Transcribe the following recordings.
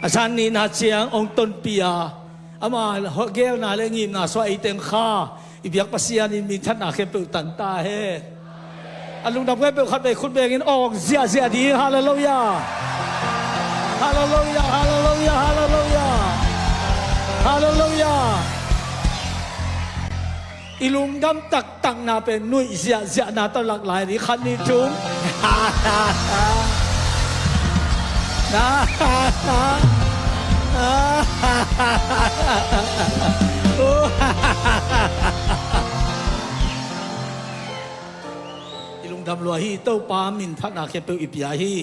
อาจารย์นี่นาเจียงองต้นปียอามาเกลนาเลงิมนาสวายเต็งข้าอีเบียกปัสยานิมีท่านนาเข้มเปิลตันตาเฮอันลุงดำเข้มเปิลขัดไปคุณเบงินออกเสียดีฮาเลลูยาฮาเลลูยาฮาเลลูยาฮาเลลูยาฮาเลลูยาอีลุงดำตักนาเป็นนุ่ยเสียนาตหลากหลายนี่คันนี้จุ้งอีลุงดำรัวฮีเต้าปามินพักนาเข้มเปิลอิบยาฮี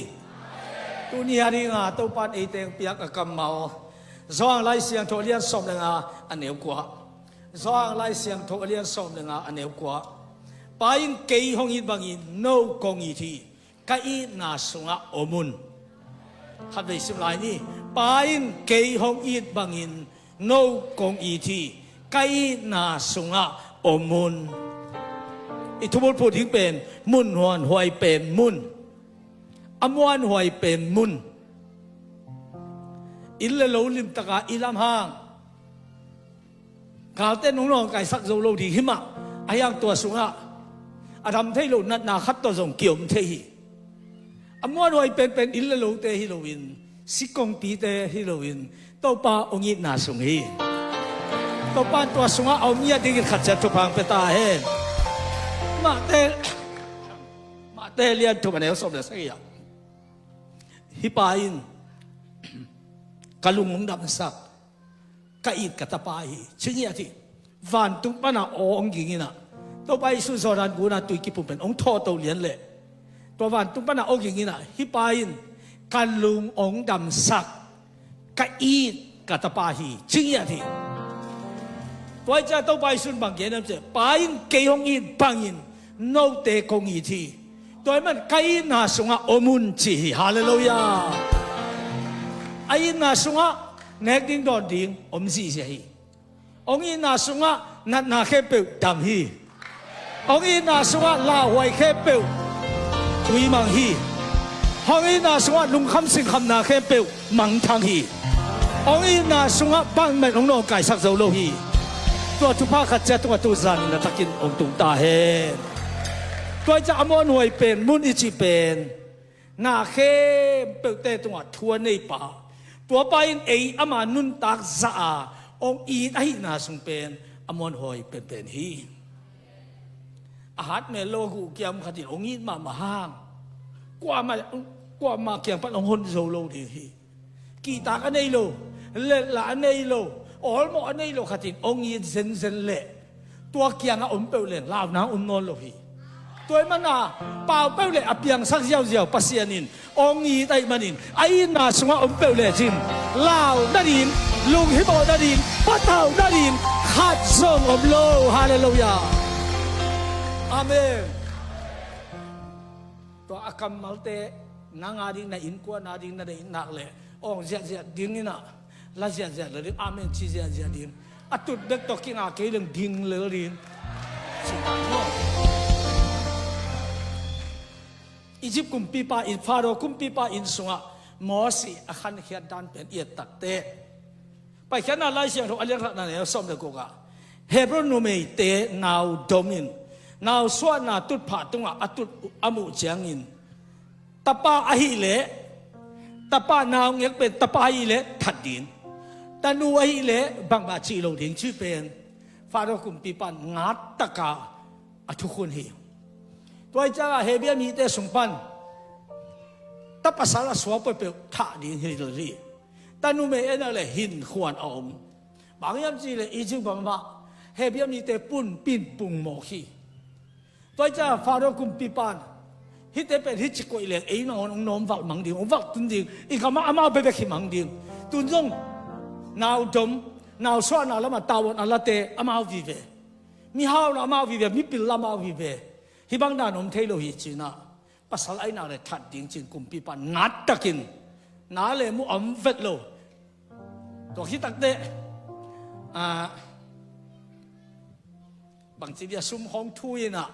ตัวนี้ฮาริงาเต้าปานเอเตงเปียกกำเมาสว่างไล่เสียงโทเลียนสมเลงาอันเหนียวกว่าสว่างไล่เสียงโทเลียนสมเลงาอันเหนียวกว่าไปยิงเกยหงอินบางอินโนกงอีทีกะอีนาสุงะอมุนขัดไปสิบลายนี่ไปยิงเกยหงอินบางอินโนกงอีทีกะอีนาสุงะอมุนอีทุบพูดถึงเป็นมุนหวนหวยเป็นมุนอมวนหวยเป็นมุนอินเลโลลิมตะกาอิลามฮางกาเต้นน้องไก่สักโซโลดีหิมะอายังตัวสุงะอาทำเทโลนัดนาคัตตัวส่งเกี่ยวมเทหิอมวนหวยเป็นอินเลโลเตฮิโลวินสิกงปีเตฮิโลวินตัวปาองยินาสุงฮีตัวปาตัวสุงะเอาเมียดิ้งขัดจัดทุพังเปตาเฮมาเตเลียนทุกอันเอลสมเด็จสักอย่างฮิปาอินกลุงงดำสักกะอิดกะตะปายชิ้นนี้ที่วันตุปนาองกิงินะตัวไปสุสานกูนะตุยกิปุเป็นองทอตัวเลียนเลยตัววันตุปนาองกิงินะฮิปาอินกลุงองดำสักกะอิดกะตะปายชิ้นนี้ที่ตัวจะตัวไปสุนบางเย็นนั่นเจ้ปาอินเกยองอินบางอินโนเตกงอีที่ตัวมันกะอินาสุงะอมุนจีฮาเลลูยาไอ้นาสุงะเนกดิ้งดอนดิ้งอมซีเสียฮีองอินาสุงะนัดนาเข้เปิลดำฮีองอินาสุงะลาหวยเข้เปิลวิมังฮีองอินาสุงะลุงคำสิงคำนาเข้เปิลมังทังฮีองอินาสุงะบังเม็ดองโนไก่สักโซโลฮีตัวทุพาขัดเจตัวตุซันนัตกินองตุงตาเฮตัวจะอมวนหวยเป็นมุนอิจิเป็นนาเข้เปิลเตตัวทัวในป่าตัวไปเออามานุนตักซาองอีดไอนาสุงเป็นอมวนหอยเป็นฮีอาหารเมโลกูเกียมขัดองอีดมาห้างกว่ามาเกียมปันองหนโซโลดีฮีกีตากันในโลเล่ละในโลออลโมในโลขัดองอีดเซนเล่ตัวเกียงอมเปลเล่ลาวน้ำนอนโลฮีตัวมันน่ะเปล่าเปล่าเลยอเปียงสักเจียวปัสยานินองอีไตมันินไอ้น่าสงะอมเปล่าเลยจินลาวนาดินลุงฮิโบนาดินปะเท่านาดินขัดส่งอมโลฮาเลลูยาอาเมนตัวอากัมมัลเตนางอาดินนาอินกว่านาดินนาดินนักเลยองเจียดินนี่นะลาเจียเลยอาเมนชีเจียดินอัตุดเด็กตอกินอาเกลิงดิงเลยดินสุดท้ายอียิปต์กุมปีปาอินฟาโรกุมปีปาอินสุงะมอสีอาคันเขียนดันเป็นเอียดตัดเตะไปแค่นั้นไล่เสียงของอัลเลนนั่นเองสมเด็จกูกะเฮบรอนนูเมเตนาวดอมินนาวสวนาตุดผาตุงะอตุดอมุเจียงอินตะปาอหิเลตะปานาวเงี้ยเป็นตะปาอหิเลถัดดินตะนูอหิเลบางบาจีโลดิงชื่อเป็นฟาโรกุมปีปางัดตะกาอทุคนเฮียตัวจ้าเฮเบียมีแต่สงปันตับภาษาละสวบไปเปท่าดินฮิโรรีแต่นูเมเอ็นอะไรหินขวานอมบางอย่างจีเลยอีจิงบังมาเฮเบียมีแต่ปุ่นปิ่นปุ่งหมอขี้ตัวจ้าฟาโรกุมปีปานฮิตเป็นฮิตจิกวยเลยไอ้น้องน้องวักมังดิงวักตุนดิงอีกคำว่าอามาเบเบขี้มังดิงตุนจงนาวดมนาวสวนาละมาตาวันอัลละเตอามาวิเวมีฮาวละอามาวิเวมีปิลละมาวิเวฮิบังดานมเทโลฮิจินะภาษาไอ้นาเลยทัดดิ้งจินกุมปีปันนัดตะกินนาเลยมุอัมเวทโลตัวฮิตักเตบางทีเดียซุ่มของทุยนะ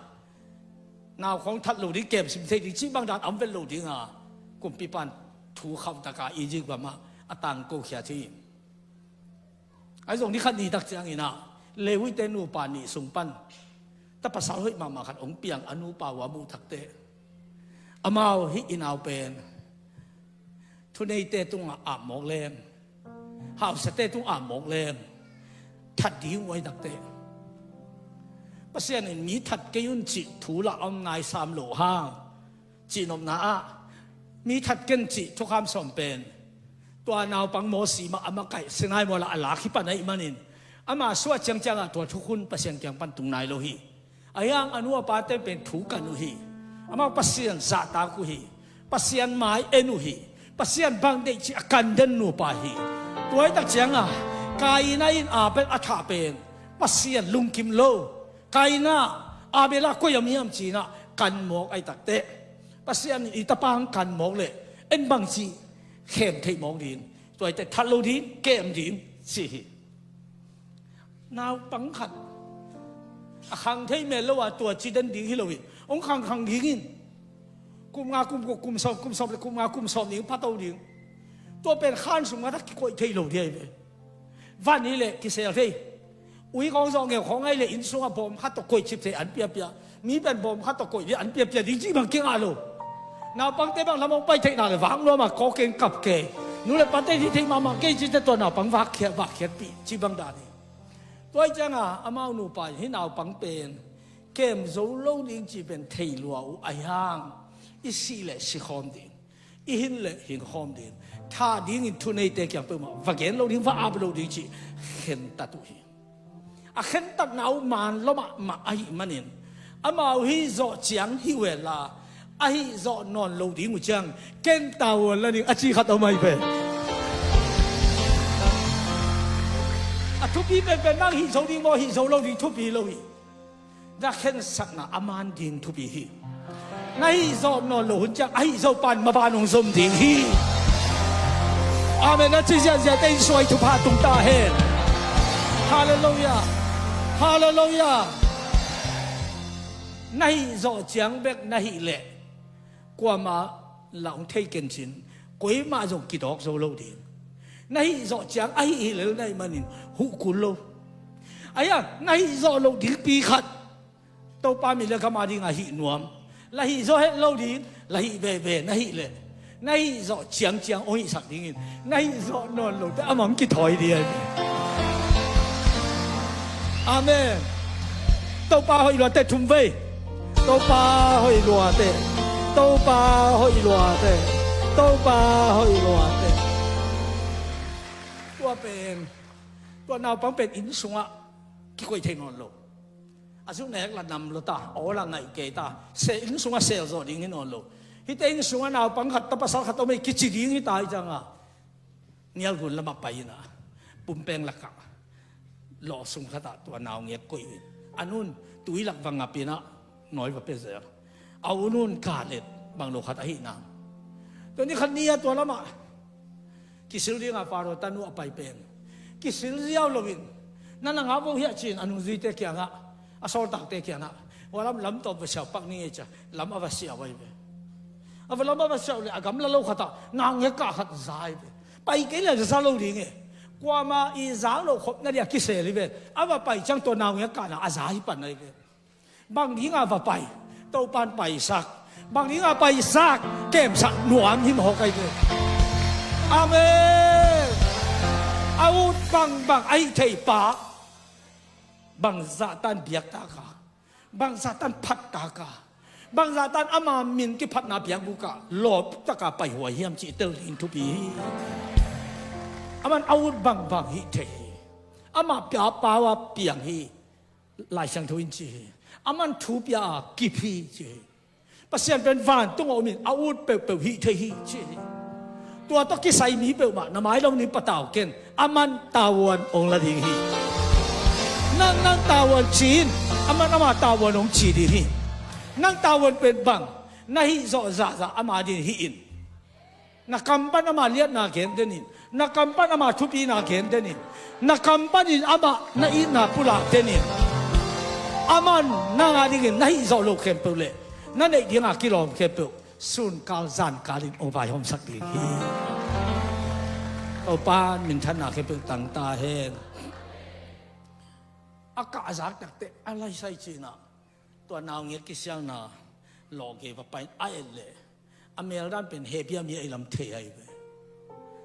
นาวของทัดโลดิ้งเก็บสิบเทดิ้งจิบังดานอัมเวทโลดิ้งกุมปีปันถูกคำตะกาอีจิกว่ามา ต่างกูเขียที่ไอ้ตรงนี้ขัดนี่ตักจังอินะเลวิเตนูปานีสุงปันแต่ภาษาเฮยมาขัดองเปียงอนุปาวามูทักเตอามาวฮิอินาวเป็นทุนในเตตุงอาหมกเลมหาวสเตตุงอาหมกเลมทัดดิ้งไว้ตักเตภาษาเนี่ยมีทัดเกยุนจิถูละอมนายสามโลห้างจีนมนามีทัดเกนจิทุกคำสมเป็นตัวนาวปังโมสีมาอามาไก่เสนายมลาอลาคิปันไอมันนินอามาสวดจังจังตัวทุกคนภาษาเกียงปันตุงนายโลหิอายังอนุปาเตเป็นถูกันโลหิอามาภาษาซาตากุหิภาษาไม้เอนุหิภาษาบางเดจิกันเดนนูปาหิตัวไอ้ตักจังกายนัยอาเป็นอัฐาเป็นภาษาลุงคิมโลกายน่าอาเบลาก็ยังมีอันจีน่ะกันหมอกไอ้ตักเตะภาษาอิตาปังกันหมอกเลยเอ็นบางจีเข้มที่หมอกดินตัวไอ้แต่ทัลโลดินเกมดินสินาวปังขัดขังที่เมลว่าตัวจีดันดิ้งฮิโลวิองขังดิ้งกุมงากุมสอบเลยกุมงากุมสอบดิ้งพัดเอาดิ้งตัวเป็นข้านสมัยทักกี่ที่โลเดียบวันนี้เลยกิเซลที่อุ้ยของจองเกี่ยวของไอ้เลยอินสุงบอมฮัตตะกุยชิบเสียอันเปียเปียมีเป็นบอมฮัตตะกุยอันเปียเปียดิ้งจีบังเก่งอาโลนาปังเตบังลำมองไปที่นาเลยวังล้อมาก็เก่งกับเกย์นู่นเลยปังเตที่มาเก่งจีจะตัวนาปังวักเขียปีจีบังดานีตัวจังอามาหนูไปที่นาปังเป็นเกมโซโล่ดิ้งจีเป็นเทลัวอุไอฮังอีสี่เลยสิคอมดิ้งอีหินเลยหินคอมดิ้งถ้าดิ้งอินทุนในเตะอย่างเปิดมาวักเกนโลดิ้งว่าอาบโลดิ้งจีเห็นตัดตุฮีอาเห็นตัดหนาวมันล้มาไอมันเองอามาฮิโซเจียงฮิเวลาไอโซนอนโลดิ้งจังเก่งตาวแล้วนี่อาชีขัดเอาไม่เป็นทุบปีเป็นนั่งฮิโซดิ้งบ่ฮิโซโลดิ้งทุบปีโลดิ้งนักเห็นสักน่ะอามันดิ้งทุบปีฮีไอโซนอนโลหุ่นจังไอโซปันมาบานองสมดิ้งฮีอาเมนนะที่จะได้สวยทุพาตุงตาเฮนฮาเลลูยาฮาเลลูยาในโซเจียงเบกในเละกว่ามาหลังเทกินจินกุยมาจงกิดอกโซโลดีในโซเจียงไอ้เหลือในมันนี่หุกุลโลไอ้ยังในโซโลดีปีขัดตัวปามีเรื่องมาดีงาหินวมละหิโซเฮโลดีละหิเบเบในเละในโซเจียงเจียงโอ้ยสักดิ้งในโซนอนโลแต่อามันกิดถอยเดียอาเมนตัวปาหอยลัวเตทุ่มเวตัวปาหอยลัวเตตัวปาหอยลัวเตตัวปาหอยลัวเตตัวเป็นตัวนาวปังเป็นอินสุงะกี่คนเทนอนโลอาสุนัยละนำโลตาโอละไงเกตาเซอินสุงะเซลโซดิ้งนอนโลฮิตอินสุงะนาวปังขัดตะภาษาขัดตัวไม่กิจดิ้งฮิตายจังอ่ะเนี่ยกุลละมาไปนะปุ่มแปงละกะหล่อสุงขัดตัวนาวเงี้ยกุยอันนู้นตุยหลักวังอาปีนะน้อยกว่าเป็นเสือเอานู่นกาเล็ดบางโลขัดไอ้นางตัวนี้คันนี้ตัวละมากิสิลเรียงอาฟาโรตันุอภัยเป็นกิสิลเรียวลวินนั่นงาบงเฮียจีนอนุจิตเตกียงะอาสอตักเตกียงะว่าลำตัวไปเสียปักนี่จ้ะลำอวสิเอาไว้ไปเอาลำอวสิเอาเลยอากำละโลขัดนางเงี้ยกาขัดใจไปกี่เลยจะซาโลดิ้งกว่ามาอีสาวโลขบนั่นเดียกิเสรีเป็นเอาไปจังตัวนางเงี้ยกาน่ะอาสาฮิปันอะไรเป็นบางทีอาไปตัวปานไปสักบางทีอาไปสักเกมสักหนวมหิมหอกไอเดียอาเมนอาวุธบางไอเทปาบางซาตันเบียกตากาบางซาตันพัดตากาบางซาตันอามามินกิพัดนาเบียกบุกาหลบตากาไปหัวเฮียมจิเตอร์ลินทุบีอามันอาวุธบางฮิเทอามาเปียปาวาเปียงฮีลายช่างทวินจีอามันทูปยากิพีจีภาษาเป็นฟันต้องเอามินอาวุธเปลวฮิเทฮีจีตัวตะกี้ใส่มีเปลวมาหน้าไม้ลงนี้ปะตาวเก่งอามันตาวันองละดีฮีนั่งตาวันจีนอามันตาวันองจีดีฮีนั่งตาวันเป็นบังน่าฮิโซซาอามาดินฮีอินนักกำปั้นอามาเลียดนาเก่งเดนินนักกำปั้นอามาทุบีนาเก่งเดนินนักกำปั้นอามานาอินาปุระเดนินอามันนั่งอะไรกันนั่งจะโลกเข้มเปล่าเลยนั่นเองกิโลเข้มเปล่าสุนกาลจันกาลินโอบายหอมสักดี ตัวป้านมินทันนาแค่เป็นต่างตาเฮงอากาศจากตักเตะอะไรใส่จีน่ะตัวนาวเงี้ยกิเสียงน่ะหลอกเก็บไปไอ้เลยอเมริกันเป็นเฮปีมีไอ้ลำเทียไป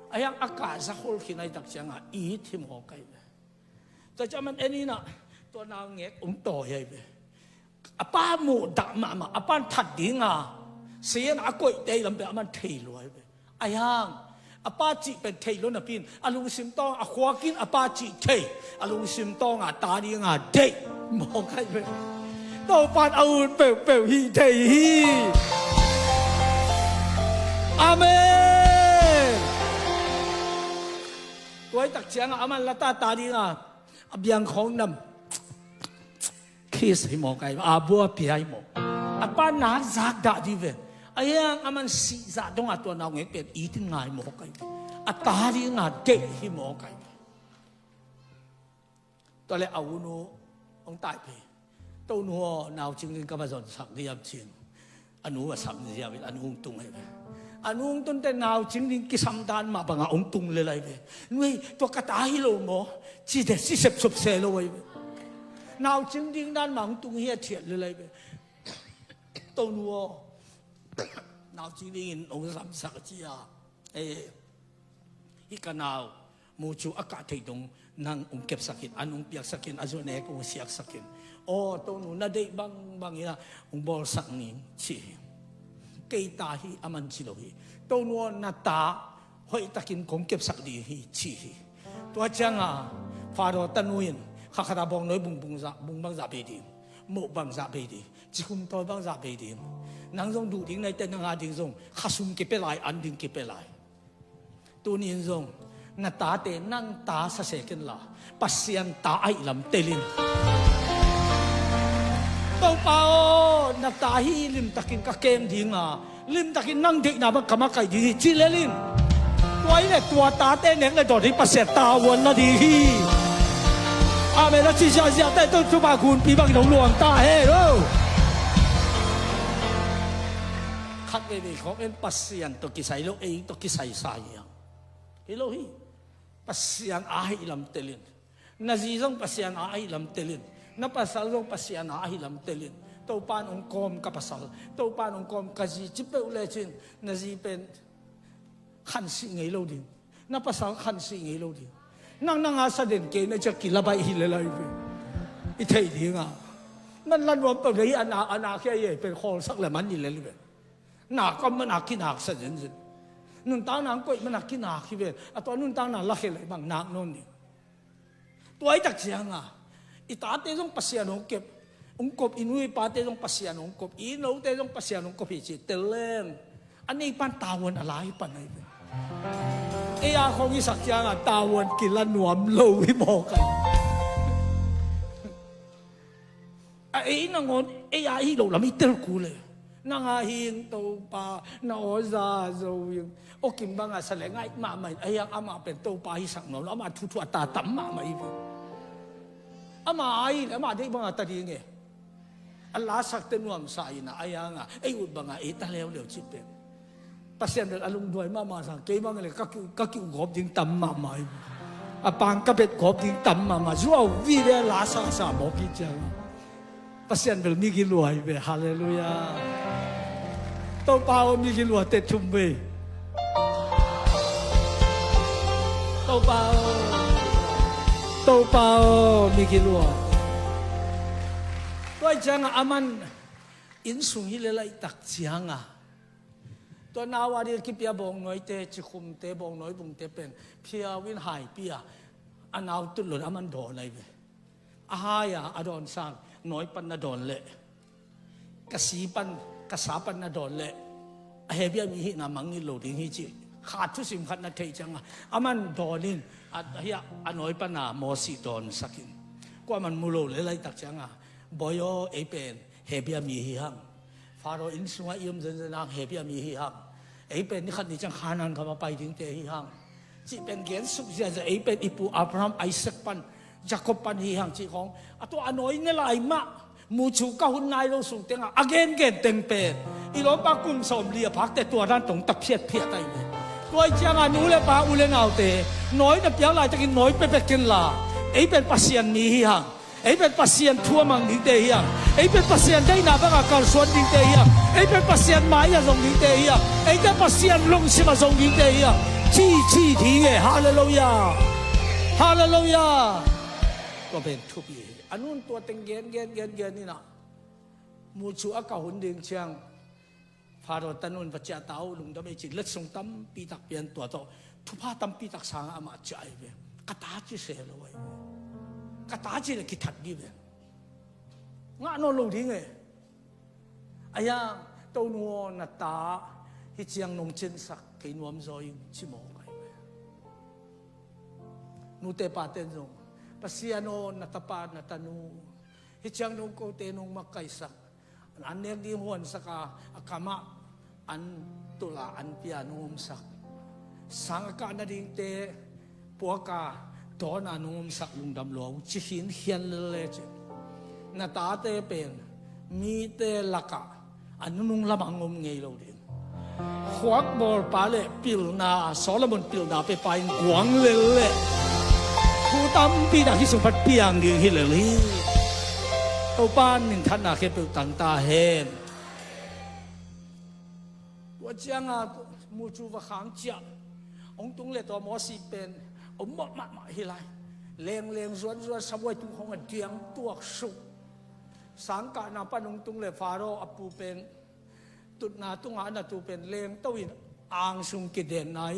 ไอ้ยังอากาศสักคนขี้ในตักเสียงอีที่หมอไก่ไปแต่จะมันเอ็นี่น่ะตัวนาวเงี้ยต่อใหญ่ไปป้าหมูดักมาป้าถัดดิ้งเสียงอากอยได้ลำเบะมันเทลอยไปไอ้ยังป้าจีเป็นเทล้นนะพี่อลุงซิมตองขวากินป้าจีเทอลุงซิมตองตาดีเด็กมองใครไปตัวปานเอาเปลวฮีเทฮีอาเมนตัวไอ้ตักเสียงมันละตาดีเบียงของน้ำคิสให้มองใครบัวพี่ให้มองป้าหนาจากด่าดีเว้ไอ้ยังมันสีจะต้องตัวนาวเงี้ยเป็นอีที่ง่ายหมอไก่ตาดีเด็กที่หมอไก่ตัวเล็กเอาหนูองตายไปตัวหนูนาวจริงๆก็มาสอนสักเรียบจริงอนุว่าสักเรียบอนุตุงให้ไปอนุตุงแต่นาวจริงๆกิสัมดานมาบังองตุงเลยเลยไปนี่ตัวกระต่ายโลโมจีเดสิบสุบเซโลไว้นาวจริงๆด้านมาองตุงเฮียเทียนเลยเลยไปตัวหนูนาวจริงๆองสัมสักจีฮิกานาวมูจูอากาศที่ตรงนั่งเก็บสักินอันเปียกสักินอาจุเนกเสียกสักินโอ้ตัวหนูน่าได้บางอย่างบอลสักนิงชีเกยตาฮีอามันชิโลฮีตัวหนูน่าตาหอยตะกินเก็บสักดีฮีชีตัวจังฟาโรตันุยินข้าขดาบองน้อยบุงบังซาเบดีโมบังซาเบดีจิคุมตัวบังซาเบดีนางทรงดูดิ้งในเต้นนางดิ้งทรงข้าซุ่มเก็บไปหลายอันดิ้งเก็บไปหลายตัวนี้ทรงน่าตาเตนั่งตาสะเสกันละปัสยันตาไอลำเตลินตัวเปล่าน่าตาฮีลิมตะกินกะเกมดิ้งลิมตะกินนั่งเด็กน่ะมันกำมาไก่ดีจิเลลินตัวเนี่ยตัวตาเตเน็กเลยโดดที่ปัสยันตาวันน่ะดีอาเมล่าชิชาเสียแต่ตัวชุบาคุณปีบังหลงหลวงตาเฮ้โร่ขัดเวทีของเอ็นปัสยันตัวกิใส่โลเองตัวกิใส่สายยังเฮโลฮีปัสยันอาฮิลำเตลินนาจีซงปัสยันอาฮิลำเตลินนับปัสสัลซงปัสยันอาฮิลำเตลินตัวปานองคมกับปัสสัลตัวปานองคมกะจีจิเปอุเลจินนาจีเป็นขันสิงเฮโลดินนับปัสสัลขันสิงเฮโลดินนั่งอาสเดนเกนจะกินละใบฮิเลเลยไปอีเทียดีงานั่นลันวันเปิดเลยอานาแค่ยังเป็นคนสักเลยมันฮิเลเลยไปหนักก็มันหนักกินหนักสะจินจินนุ่นตาหนังก็มันหนักกินหนักที่เป็นตัวนุ่นตาหนักลักเลยบางหนักนู่นนี่ตัวไอ้ตักเสียงอีตาเตจงปัสยานงเก็บองกบอินุยปาเตจงปัสยานงกบอินูเตจงปัสยานงกบพิจิตเตเลงอันนี้ปันตาวันอะไรปันอะไรเอียของอีสักอย่างตาวันกินละหนวมโลวิโมกันไอ้นางอนเอียฮีโลละมิเตอร์กูเลยนางหิงตัวปานาโอซาโซยังโอกิมบังสลายง่ายมาใหม่ไอ้ยังอามาเป็นตัวปาฮิสักหน่อยแล้วมาทุตาตั้มมาใหม่อามาไอ้แล้วมาได้บังตัดยังไงอัลลาสักเต็นวมสายนะไอ้ยังไอ้อุดบังไอ้ตาเลวเลี้ยวจิตเป็นปัสยันเด็กอารมณ์ด้วยมาสังเกตบังเลยก็คิวกบยิงตั้มมาใหม่อาปังก็เป็นกบยิงตั้มมาชัวร์วิเดลาสักสามบอกกิจจังปัสยันเด็กมีกิลวยเบฮาเลลูยาตัวเปล่ามีกิลวเตชุมเบตัวเปล่ามีกิลวตัวจังอามันอินสุงฮิเลไลตักเสียงตัวนาวารีกิปยาบงน้อยเตจิคุมเตบงน้อยบุงเตเป็นเพียวินหายเปียอันเอาตุลอามันโดนอะไรเบอาหายอดอนสังน้อยปันนาโดนเละกสีปันกษาปันนาดอนเละเฮบียมีหินามังนิโลดิ้งฮิจิขาดทุสิมขัดนาเทจังอามันดอนินเฮียอันน้อยปันนาโมสิดอนสักินกว่ามันมุโลเลยไล่ตักจังบอยเอเป็นเฮบียมีฮิฮังฟาโรอินสุงอิมเซนนังเฮบียมีฮิฮังเอเป็นนี่ขัดนี่จังขานันเขามาไปถึงเตฮิฮังจีเป็นเกียนสุกจะเอเป็นอิปูอับราฮัมไอแซคปันยาโคบปันฮิฮังจีของตัวอันน้อยนี่ไล่มามูชูก้าหุ่นนายเราสูงเต็งagainเต็งเป็นอีโลปากุมสมเลียพักแต่ตัวด้านตรงตะเพียดได้เลย tôi chẳng à nụ lệ bà u lên nào tệ nói là béo lại cho cái nói bê bê kinh là ấy bên pasien mi hi hằng ấy bên pasien thua mang đi tê hi hằng ấy bên pasien đây nào bác cả xuân đi tê hi hằng ấy bên pasien mãi là dùng đi tê hi hằng ấy bên pasien lông xí mà dùng đi tê hi hằng chi thì nghe hallelujah hallelujah có bên thu bì anh muốn tua tình genนี่นะมูชูอากาศหุ่นเดียงเชียงพาเราตันนุนปัจจัยเต้าลุงดำเอจิเล็ดส่งตั้มปีตักเปลี่ยนตัวโตทุพาตั้มปีตักสางอามาใจเว้กตาจีเสลไว้กตาจีเลยคิดถัดดีเว้งานนลงทิ้งไงอายาตัวนัวนัตตาฮิเจียงนงเชนสักกินวมซอยชิโมไงเว้นูเตปาเตนซงปัสยานนนัตปานัตนูฮิเจียงนงโกเตนงมักไกสักอันเนี้ยดีหัวสักอากามะอันตุลาอันเปียนุมสักสังกัดนาดิงเตปัวกาตอนอนุมสักลุงดำหลวงจิหินเฮียนเลยเจนาตาเตเป็นมีเตลักะอันนุ่งละมังงมเงยเราดิขวักบอลปาเล่ปิลนาสอลมนปิลนาไปไปกวางเลยผู้ตั้มปีนักที่สุพัดเปียงดีฮิเลลีตัวบ้านหนึ่งท่านอาเคเป็นต่างตาเห็นว่าเจ้ามูจูว่าขังเจ้าองตุงเลตัวมอสีเป็นอมมาฮิไลเลงส่วนสมัยตุงของเดียงตัวสุสังกัดนาปนงตุงเลฟาโรอปูเป็นตุนาตุงอานาตูเป็นเลงตัวอินอ่างสุงกิเดนนาย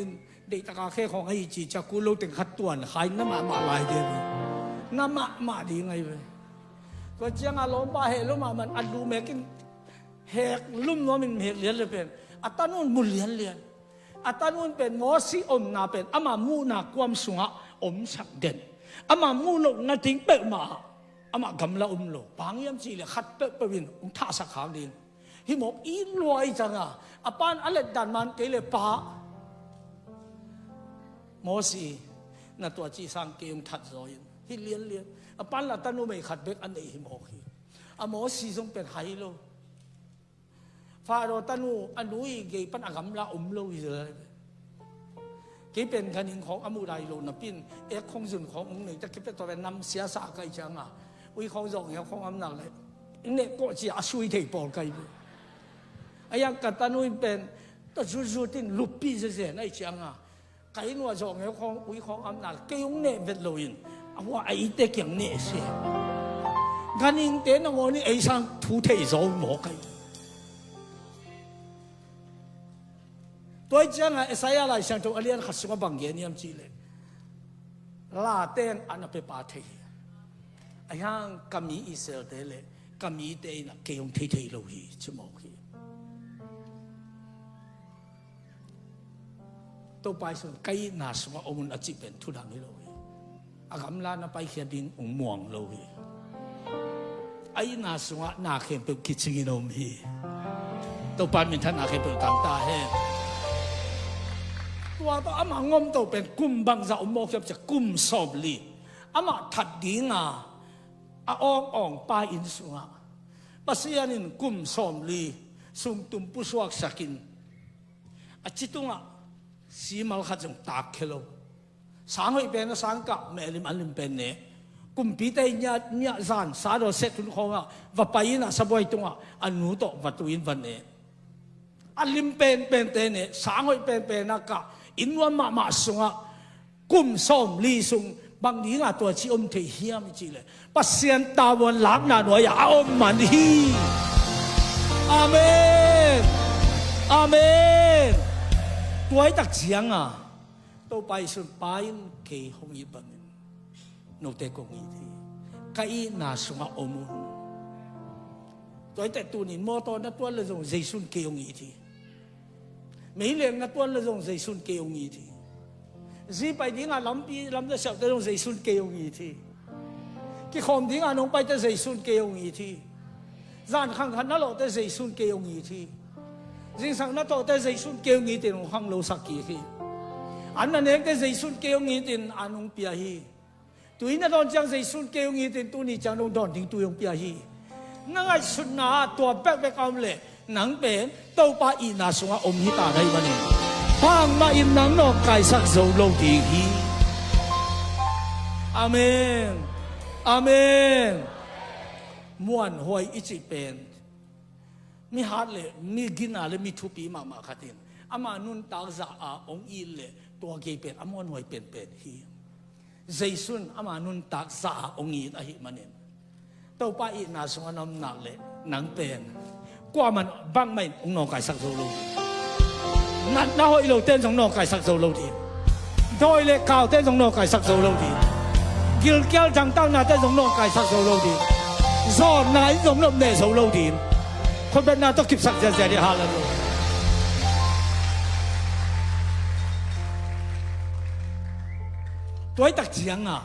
เด็กตะกาแค่ของไอจีจักกุลูถึงขัดตัวใครน้ำมาลายเดียวน้ำมาดีไงเว้ยก็เจ้าล้มบ้าเหล้มมามันอัดดูเมกินเหกลุ่มน้อมันเหกเลี้ยนเลยเป็นอัตานุนมุลเลี้ยนอัตานุนเป็นมอสีอมนาเป็นอามามูนาความสุงะอมสักเด่นอามามูนนาทิ้งเปะมาอามากำละโลบางยามจีเลยขัดเปะวินท่าสักขาวดินฮิมอกอีลอยจังอาปานอะไรดันมันเกลี่ยป้ามอสีนาตัวจีสังเกมทัดรอยฮิเลี้ยนอาปานละตันนูไม่ขัดเบกอันไหนฮิมอกฮีอามอสีทรงเป็นไฮโลฟาโรตันูอนุยเกปันอากำละโลอีเลยเกเป็นคันิงของอามูไรโลนับปินเอกของส่วนขององค์หนึ่งจะเก็บตัวเป็นนำเสียสาไกจังวิของส่งเอกของอำนาจเลยเนี่ยก็จะอาศัยที่ปอไกไอ้ยังกัตานุยเป็นตัวจู่ๆที่ลุปปี้เสียไอ้จังไก่หนัวส่งเอกของวิของอำนาจเกี่ยงเนี่ยเป็นโลอินว่าไอ้เด็กอย่างเนี่ยเสียคันิงเต้นงอนี่ไอ้ช่างทุเทศโหมไกตัวเจ้าไอ้สายอะไรช่างตัวอเลียนขัดสมาบังเงียนยามจีเลยลาเต้นอันนั้นเป็นปาเทไอ้ยังกามีอิสราเอลเลยกามีเต้นเกี่ยงเทโลฮีชิมอฮีตัวไปส่วนไกนาสมาอมุนอจิเป็นทุดังนี่โลฮีอากำลานาไปเขียนดินองม่วงโลฮีไอ้นาสมานาเขียนเป็นกิจกินอมฮีตัวไปมีท่านนาเขียนเป็นต่างตาเฮตัวต่ออามางอมตัวเป็นกุมบังจะอมโมกจะกุมสอบลีอามาถัดดีงาอ่องปาอินสุงาปัสยานินกุมสอบลีสุงตุมปุสวกสักินจิตุงาสีมัลขัดจงตากเคโลสังหอยเป็นสังกับเมลิมอันลิมเป็นเนกุมปีเตยเนี่ยจานสาโดเซตุนของว่าวัไปนะสบายตุงาอันนู้โตวัตุอินวันเนอันลิมเป็นเตเนสังหอยเป็นนักอินวันมาสุงะกุมส้มลีสุงบางทีตัวที่อมเทียมจีเลยปัสยันตาวันหลังนาหน่วยอมมันฮีอาเมนอาเมนตัวไอ้ตักเสียงตัวไปสุดไปเกี่ยหงยีบังโนเตกงยีทีไก่นาสุงะอมุนตัวไอ้แต่ตัวนี้มอตอนนั้นตัวเลยส่งเจสุนเกี่ยหงยีทีไม่เลี้ยงนั้นตัวเลยส่งเจสุนเกี่ยหงยีทีจีไปที่งานลำเดือดเสาแต่ลงใจสุนเกี่ยวงี้ทีกี่คนที่งานลงไปแต่ใจสุนเกี่ยวงี้ทีจานข้างขันนั่นเราแต่ใจสุนเกี่ยวงี้ทีจริงสังนั่นตัวแต่ใจสุนเกี่ยวงี้ทีลงข้างเราสักกี่ทีอันนั้นเองแต่ใจสุนเกี่ยวงี้ทีอันลงเปียฮีตัวนี้ตอนจังใจสุนเกี่ยวงี้ทีตัวนี้จังลงดอนทิ้งตัวยงเปียฮีนั่งไอ้สุนนาตัวแป๊กเอาเลยหนังเป็นตัวป้าอีนาสงะอมหิตาได้บ้านี่ hang ma in nang no kai sak zo lo ding hi amen amen muan hoi ichi pen mi hat le mi gina le mi thupi ma ma khatin ama nun tak za a ong i le to ge pen amon hoi pen pen hi jaisun ama nun tak za a ong i a hi manin to pa i na sung anom na le nang pen qua man bang mai ong no kai sak zo lo nát na hoi lo tên trong nọ cài sắc dầu lâu thì thôi lệ cào tên trong nọ cài sắc dầu lâu thì gil keo chẳng tăng na tên trong nọ cài sắc dầu lâu thì do nãy trong nọ nề dầu lâu thìคนเป็นนาต้องkịp sắc dè dè đi hà lần rồi tuổi đặc chiang à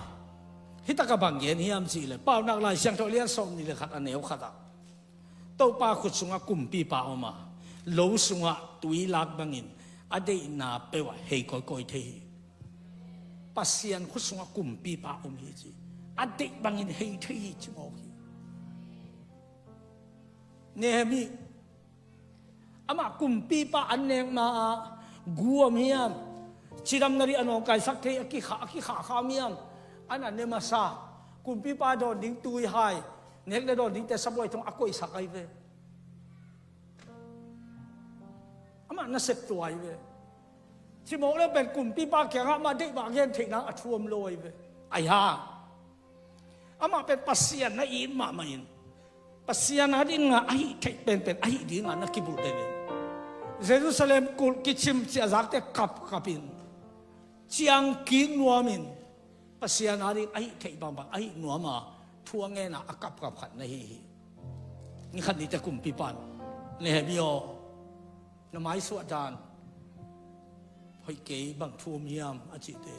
hít ta cả bằng言 hiam gìเลยbao nặng lại sang thôi liên song đi là khát anh nếu khát à tàu pa khut sunga kum pi pa oma lâu sunga tuổi lạc bangin ade na pewa hei koi koi the pasian khut sunga kum pi pa om hi chi ade bangin hei the hi chi mo hi Nehemi ama kum pi pa aneng ma guam hiam chiram nari anong kai sak the aki kha miam ana ne ma sa kum pi pa don ding tui hai nek le don ding te saboi thong akoi sakai ve ama na sep tuai ve chi mo le ben kum pi pa kyang ma de ba gen thik na athuam loi ve ai ha ama pen pasian na in ma main pasian hadin nga ai thek pen ai di nga na kibu de Jerusalem kul kichim chi azak te kapin chiang kin nuamin pasian hadin ai thek bang ai nuama thuang nge na akap khat na hi ni khat ni te kum pi pan Nehemia na mai su dan hoi ke bang thu miam a chi te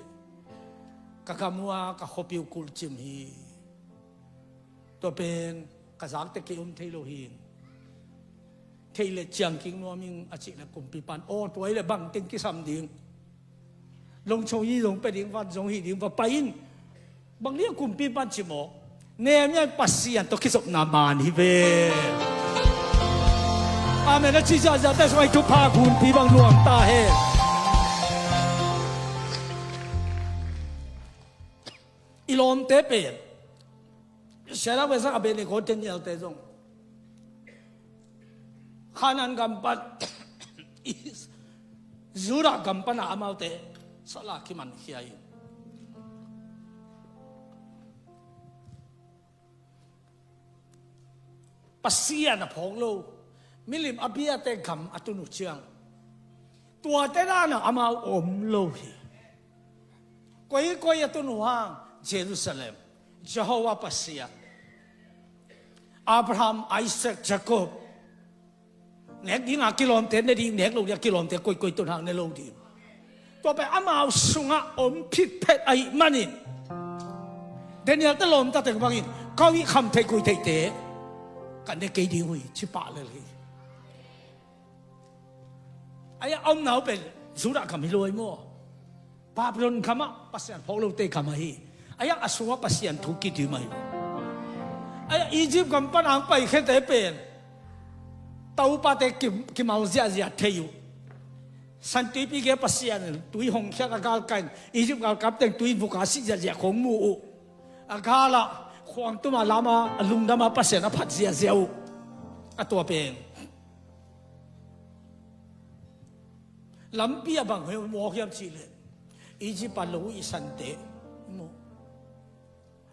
ka kamua ka khopiu kul chim hi to pen ka zak te ke thailo hin thaile chiang king no ming a chi la kum pi pan o toy le bang ting ki sam ding long chou yi long pe ding wat jong hi ding va pain bang lia kum pi pan chi mo nem nya pasian to ki sok na man hi ve amen na chi ja te so ai tu pa kun pi bang luang ta he ilom te pe Shara wesa abene koten yal te zong khanan gampat zura gampana amal te sala kiman hiai pasia na phonglo milim abia te gam atunu chiang tua te na amal om lo hi koi atunu hang Jerusalem Jehovah pasia Abraham Isaac Jacob nek ding a kilometer ne ding nek lo ya kilometer koi ton hang ne lo di to pe amao sunga om phit phet ai manin Daniel ta lom ta te bangin kawi kham thai koi thai te kan ne ke di hui chi pa le le aya om nau pe zura kam hi loi mo Babylon kama pasian pholo te kama hi aya aswa pasian thu ki di mai aya Egypt kam pan ang pai khe te pen tau pa te kim mal zia theyu santi pi ge pasian tui hong kha ka gal kan Egypt gal kap teng tui buka si zia khong mu agala khwang tu ma lama alung dama pasian a phat zia zeu atwa pen lampia bang he mo khiam chi le Egypt pa lo i san te mo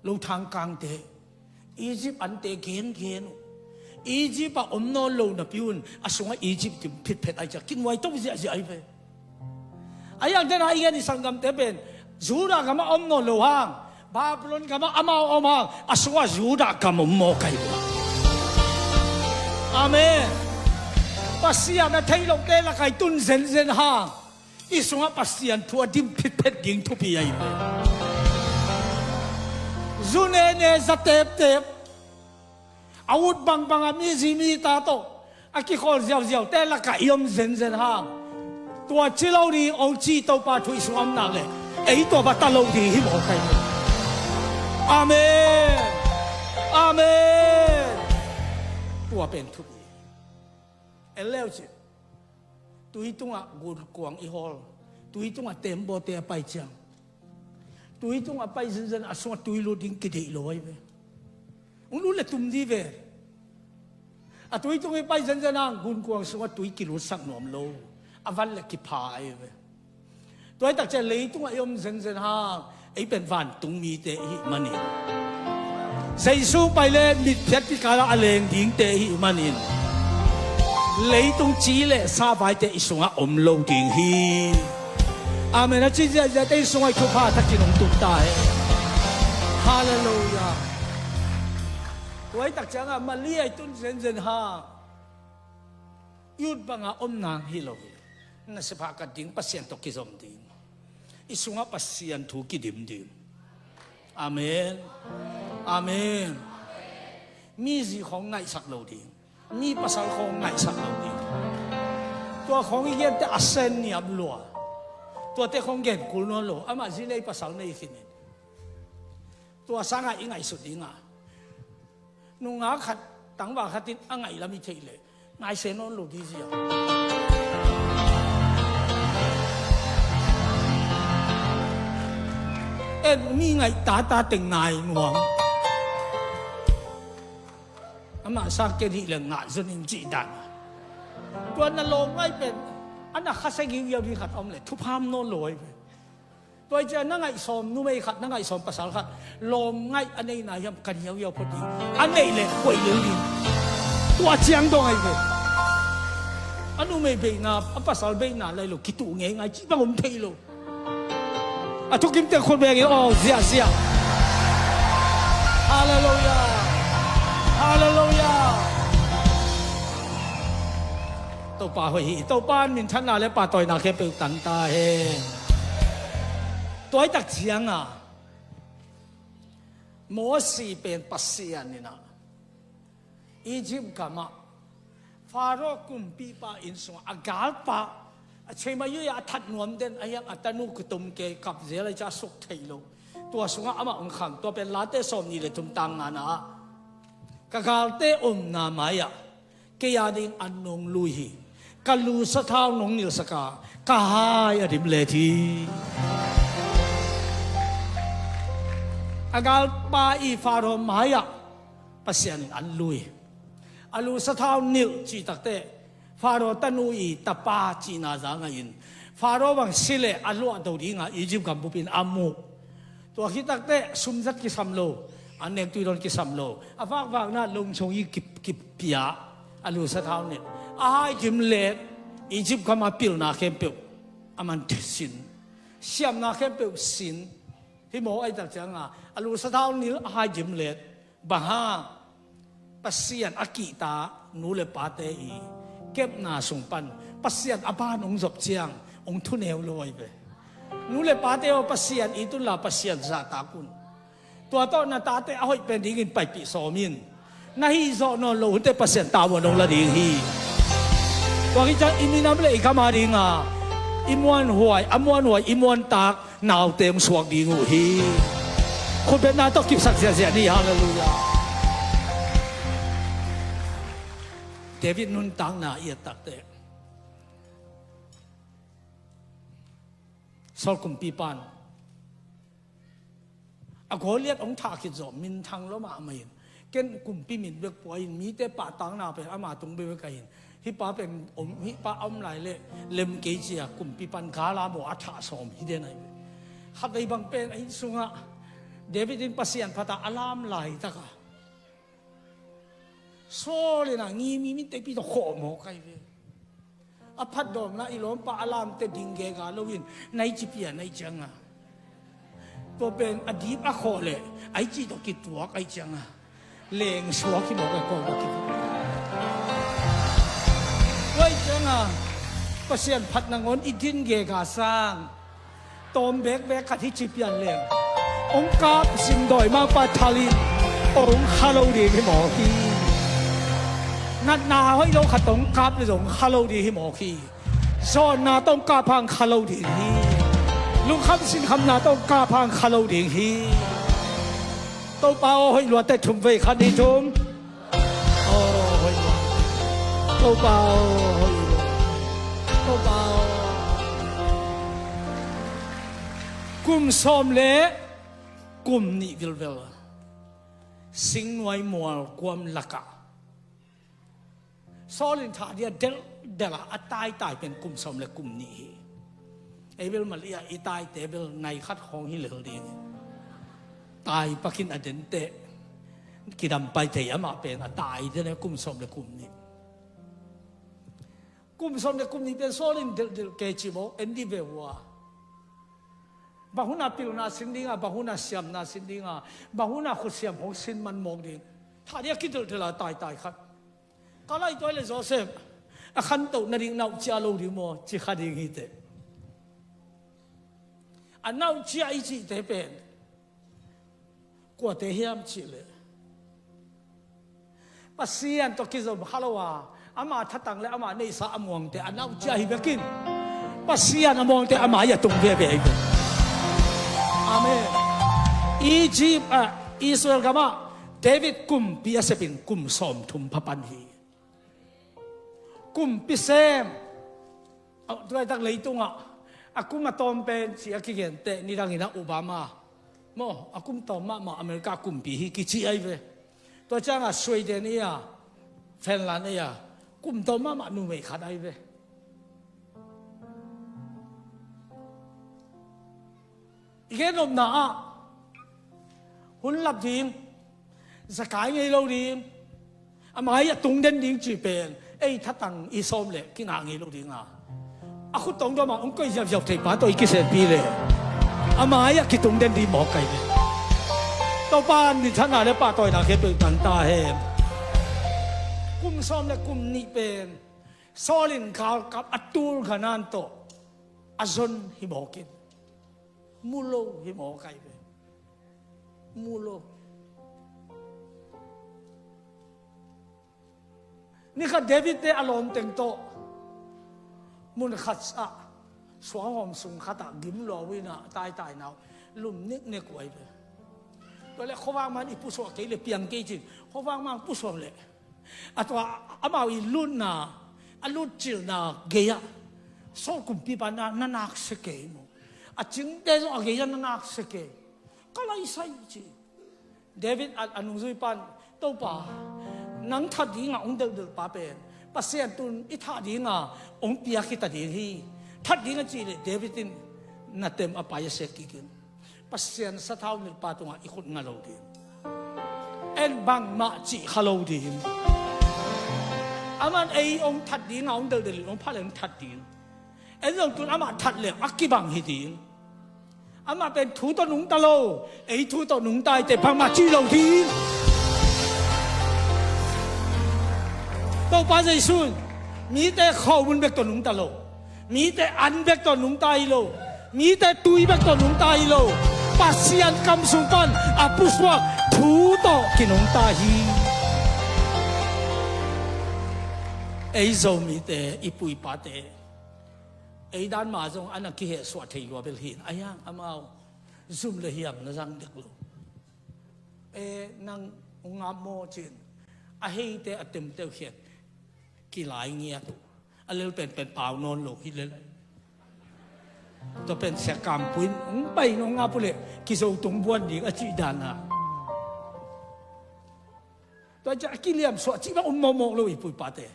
lâu thang càng thế Egypt ăn thế kiến Egypt à no lâu na piun asung Egypt tim phit phet ai cha kin wai tok zia ai ve ayang den ai gen sangam te ben Juda kama no lo hang Babylon kama amao hang aswa Juda kama mo kai amen pasia na thailok te la kai tun zen hang isunga pasian thua dim phit phet ding thu pi ai Zune ne zatep awut bang ami zimi ta to aki khol ziao te la ka yom zen hang tua chilau ri ong chi to pa thui suam na le ei to ba ta lo di hi mo kai amen amen tua pen thu eleu chi ตุยตุงอ่ะกุลกวางอีฮอลตุยตุงอ่ะเต็มโบเตะไปจังตุยตุงอ่ะไปเซนอาสวะตุยลูดิ้งกิเดลอยเวอุ้งรู้เลยตุ่มดีเวอะตุยตุงไปเซนอ่ะกุลกวางสวะตุยกิลุสักหน่อมโลอาวันเล็กกิพายเวตัวไอ้ตักจะเลยตุงอ่ะยมเซนฮะไอ้เป็นวันตุงมีเตะหิมันนี่ใส่สู้ไปเลยมิดเพชรที่กาลาเลงดิ้งเตะหิมันนี่你都知咧，沙塊的送下暗路電氣，阿門啊！知知日啲送喺佢怕得見龍獨大，哈利路亞！各位特長啊，乜呢係敦正正下，要幫我暗難起路，那是怕個點不善讀嘅重點，一送下不善讀嘅點點，阿門，阿門，咪是ของ藝術路點。มีภาษาของไงสักเราดีตัวของเย็นแต่อาเซนเนี่ยบลัวตัวแต่ของเย็นกุลนอโลอามาจีเลยภาษาในที่นี่ตัวสังไงยังไงสุดยังไงนุ่งอาขัดตั้งว่าขัดติดยังไงละมีเท่เลยนายเซนนอโลดีสิมีไงตาติงนายงวงอามาสักแค่ที่เรื่องงานส่วนนี้จีดันตัวนั้นลงไม่เป็นอันนั้นข้าศึกยิ่งยิ่งขัดอมเลยทุบห้ามโน่นลอยไปตัวเจ้านั่งไงสมนู่นไม่ขัดนั่งไงสมภาษาขัดลงไงอันนี้นายยังกันเยอะพอดีอันนี้เลยคุยเรื่องนี้ตัวเจียงตรงไงเป็นอันนู้นไม่เป็นนะภาษาเป็นนะอะไรหรอกคิดตัวไงจีบังผมเทโลอ่ะทุกคนแต่คนแบบนี้อ๋อเสียฮาเลลูยาฮาเลลูยาตัวป่าหอยตัวป้านมินทันนาและป่าต่อยนาแค่เปลือกตันตาเฮตัวไอ้ตักเชียงอ่ะโมสีเป็นปัสเซียนนี่นะอียิปต์กับมาฟาโรห์กุมปีป้าอินสวอากาลป้าเชื่อมาอยู่ยาทัดนวมเด่นไอ้ยังอัตนุกุตุมเกกับเจริญจะสุขเทโลตัวสงฆ์อามาองค์ขังตัวเป็นลาเตสอมนี่เลยทุมตังงานะกะกาลเตอมนามายะเกียดิงอันนงลุยกัลูสะท้าวนงนิลสกากะหายอดิมเลทีอากาลปาอีฟาโรมายะปัสยันอันลุยอลูสะท้าวนิลจีตักเตฟาโรตันูอีตะปาจีนาจางอินฟาโรบังสิเลอัลลุอดดีงาอียิปต์กัมพูปินอามูตัวคิดตักเตสุมจัดกิสัมโลอันเนกตุยโดนกิสัมโลอาฟากน่าลงชงอีกิปิยาอลูสะท้าวนิลอาให้จิมเลอียิปต์ก็มาปิลนาเข้มเปียวอามันสินเสียมนาเข้มเปียวสินที่หมอไอ้ตักจังอลูสะท้าวนิลอาให้จิมเลบางฮาปัสยันอากิตานูเลปาเตอีเก็บนาสุงปันปัสยันอาบานองจบเจียงองทุนเอวลอยไปนูเลปาเตอปัสยันอีตุลาปัสยันซาตากุนตัวต้นนาตาเตอให้เป็นดิ้งไปปีสอมินนาฮิโซนโลหุ่นเตปัสยันตาวันองละดิ้งฮีตัวที่จะอิมินาเบลอีกามาดิ้งอิมวันหวยอิมวันตากนาวเต็มสวงดิ้งหูฮีคนเป็นนาต้องกิบสักเสียนี่ฮาเลลูยาเดวิดนุนตังนาเอียตักเตะสอลกุมปีปันอโกเลียดองทาคิดจอมินทังล้มาไม่เห็นเกณฑ์กุมปีมินเบกป่วยมีแต่ป่าตังนาเป็นอามาตรงเบกกันฮิป้าเป็นฮิป้าอมไหลเล่เล็มเกจิอากุมปีปันกาลาโมอัฐาสอมฮิเดนัยขัดไอ้บางเป็นไอ้สุงะเดวิดินปัสยันพัตตาอลามไหลตะกะโซ่เลยนะงี้มีแต่พี่ต้องขอหมอใครเว้ยอภัดดอมนะอีหลอมปะอลามเตดิงเกกาโลวินในจิเปียในจังตัวเป็นอดีตอขอเลยไอจีต้องกิดตัวไอจังเลงสวกที่บอกไอ้ก่อนกิดไว้จังปัสยันพัดนางอนอีดินเกกาสร้างตอมเบกขัดที่จิเปียนเลงองค์กาบสิมดอยมาปาทาลินองค์ฮาโลดีให้หมอที่นัดนาให้เราขัดต้องกาบในตรงฮาโลดีให้หมอขี้ซอนนาต้องกาพังฮาโลดีฮีลุงคำสินคำนาต้องกาพังฮาโลดีฮีต้องเป่าให้หลวดแต่ชุมเวคันนี้ชุมโอ้ให้หลวดต้องเป่าให้หลวดต้องเป่า กุมสมเล่กุมนิวิลเวลสิงไว้มัวความลักะโซลินท่าเดียเดลาตายเป็นกุมสมเล่กุมนี้เอเบลมาเลียอีตายเตเบลในคัดของฮิเลอดีตายปักินอเดนเตกิดำไปเทียมาเป็นตายเดนกุมสมเล่กุมนี้กุมสมเล่กุมนี้เป็นโซลินเดลเกจิโมเอ็นดีเบวัวบางคนน่ะพิลนาสินดิ้งบางคนน่ะเสียมน่ะสินดิ้งบางคนน่ะขุดเสียมของสินมันมองดิ้งถ้าเดียกิดเดลาตายครับก็ไล่ตัวเลยโจเซฟขันโตนั่นดิ้งน่าจะรู้ดิ้งมั้งจิขัดดิ้งฮิตอันน่าจะอีจิเตเป็นกว่าเทียมจิเลยปัสเซียนตัวกิจวัตรฮัลโหลอามาทัดตังเลยอามาในสาอมวงเตอันน่าจะฮิบกินปัสเซียนอมวงเตอามาอย่าตรงเบี้ยเบี้ยอาเมนอียิปต์อิสราเอลก็มาเดวิดกุมพิอาเซปินกุมสมทุมพปันฮีกุมพิเศษด้วยตั้งเลยตุงอากุมมาตอมเป็นเสียกิเกนเตนี่ดังอินะโอบามาโมอากุมตอมมาอเมริกากุมพิฮีกิจิไอเวตัวจ้างสวีเดนเนี่ยฟินแลนด์เนี่ยกุมตอมมาหนุ่มไม่ขาดไอเวอีกแค่นมหนาหุ่นหลับดีมสกายไงเราดีมอามาอย่าตรงเด่นดิ้งจีเป็นถ้าตั้งอีส้มเลยกินหางไงเราดีงคุณตรงตัวมาองค์ก็ยับที่ป้าตัวอีกเศษปีเลยอามาอย่าคิดตรงเด่นดิ้งหมอกไก่เลยตัวป้านดิฉันอะไรป้าตัวน่าเก็บเป็นกันตาเห็นกุมส้มและกุมนี่เป็นโซลินข่าวกับอัตูลขนาดโตอาซอนฮิบอกกินมูโลฮิมอไก่เปมูโลนี่ก็เดวิดเตอารมณ์เต็งโตมุนขัดสะสวงหอมสุงขัดกิมลอวินะตายนาวลุ่มนิกไว้เปตัวเล็กเขาวางมันอีผู้สวงเกลี่ยเปียงเกจิเขาวางมันผู้สวงเลยอัตว่าอามาอีลุ่นนะอลุ่นจิลนะเกียโซกุมปีปานานักสเกยโมอาจริงเดี๋ยวอาเกียนนักสเกยก็เลยใส่จีเดวิดอันนุ่งซุยปันตัวป่านังทัดดิ้งองเดิลป่าเป็นปัสเซียนตุนอิทัดดิ้งองเปียกิตัดดิ้งฮีทัดดิ้งจีเลยเดวิดินนัดเต็มอภัยเสกิกินปัสเซียนสะท้าวนิลปาตุงอีกคนงาโลดินบังมาจีฮาโลดินอามันองทัดดิ้งองเดิลองพาเลงทัดดิ้งเรื่องตุนอามาทัดเลยอักกิบังฮิดิ้งอามาเป็นทูตนุงตะโลทูตนุงตายแต่พังมาจีโลดินตัวป้าใจสุนมีแต่ข้าวมันเบกตัวหนุ่มตาโลมีแต่อันเบกตัวหนุ่มตายโลมีแต่ตุยเบกตัวหนุ่มตายโลปัสยันคำสุงปันอาปุสวะทูโตกินหนุ่มตาฮีโซมีแต่อีปุยปาเตด้านมาจงอันนักกิเหสวัสดิ์กว่าเบลหินอายังอามาซุ่มเลยยังนั่งเด็กโลนั่งงามโมจินให้เตะเต็มเตะเขียนกี่หลายเงี้ยตัวอันเลี้ยเป็นเปล่านอนหลงฮิเลเลยตัวเป็นเสกามปุ่นไปน้องงาปุ่นเลยกิโซตรงบวนดีก็จีดานาตัวจะกิเลียมสวดจีว่ามองเลยปุ่นปาเตะ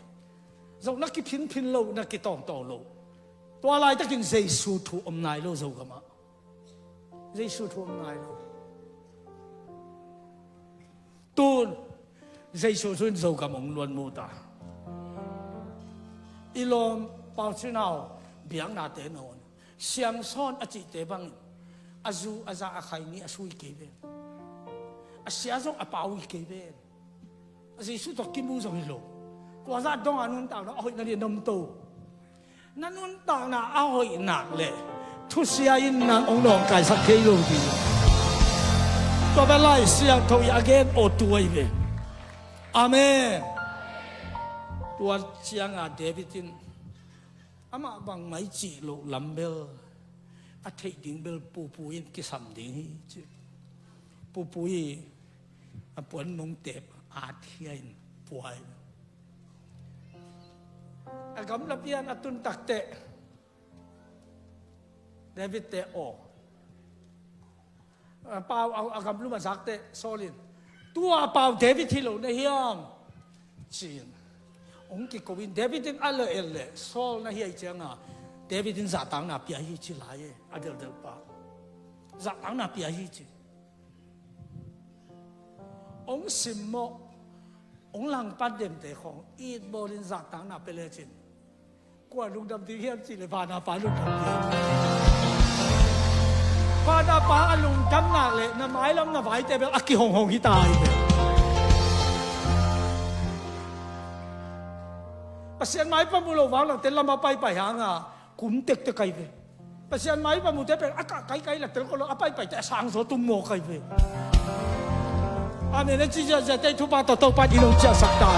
เรานักกิพินโลนักกิตองโตโลตัวอะไรตะกินเจสูทูอมนายโลเราก็มาเจสูทูอมนายโลตูนเจสูทูเราก็มองล้วนมูตาอีลมเป่าชินาวเบียงนาเตนอนเสียงซ้อนอจิเตบังอาจูอาจาอาใครนี่อาสุยเกเบนอาเสียจงอาเป่าอีเกเบนอาเจสุตกิมุงจงฮิโลตัวซาดงอานุนต่างนะเอาหน้าเรียนนมโตนั่นนุนต่างนะเอาหนักเลยทุเสียอินนังองนองไก่สักเคโลดีตัวเป็นไรเสียงทวีอาเกนโอตัวอีเบอาเมนตัวเชียงเดวิดินอามาบังไม่จีโลลัมเบลอาทิตย์ดิ้งเบลปูอินกิสัมดิ้งฮีปูยปวนมงเตบอาเทียนป่วยกำลับยันอตุนตักเตะเดวิดเตะออก เปล่าเอาคำรู้มาสักเตะโซลินตัวเปล่าเดวิดที่เราในเฮียมจีนองค์กิโกวินเดวิดอัลเลเอลเลโซลนะเฮียจังอ่ะเดวิดจะตั้งนาเปียฮีจิลายอันเดียวป่ะจะตั้งนาเปียฮีจิองค์สิมโมองค์หลังปัดเด่นเตะของอีดบอลินจะตั้งนาเปเลจินกว่าลุงดำที่เฮียมจิเลยพานาปาลุงดำพานาปาลุงดำนาเลยน้ำไม้ล้ำน้ำไฟเตะแบบอักกิหงที่ตายภาษาไม้ปมุโลวังหลังเตลมาไปหางอ่ะกุมเต็กตะไคร้ภาษาไม้ปมุเตเป็นอากาศไกลหลังเตลก็เราไปแต่สางโสตุ้มโมไคร้อาเมนจีจะได้ทุบาต่อไปที่เราจะสักได้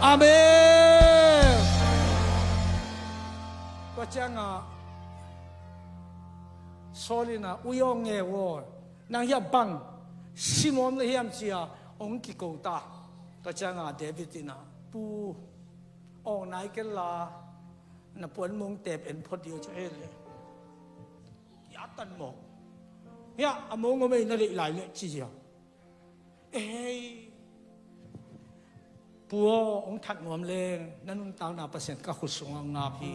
อาเมนว่าจังอ่ะโซลินะอุยองเงวนางยับบังซิมอนเลยยามเชียองกิโกตาก็จะงาเดวิดนะปูออกไหนกันล่ะนับปวนมงเตบเอ็นพอดีจะเอเลยยาตันหมกเนี่ยอมงก็ไม่นั่นเลยหลายเลยจีเดียวเอ้ยปูองทัดนวมเลงนั่นนุ่งตาวนาเปอร์เซ็นต์ก็ขุดสงงาพี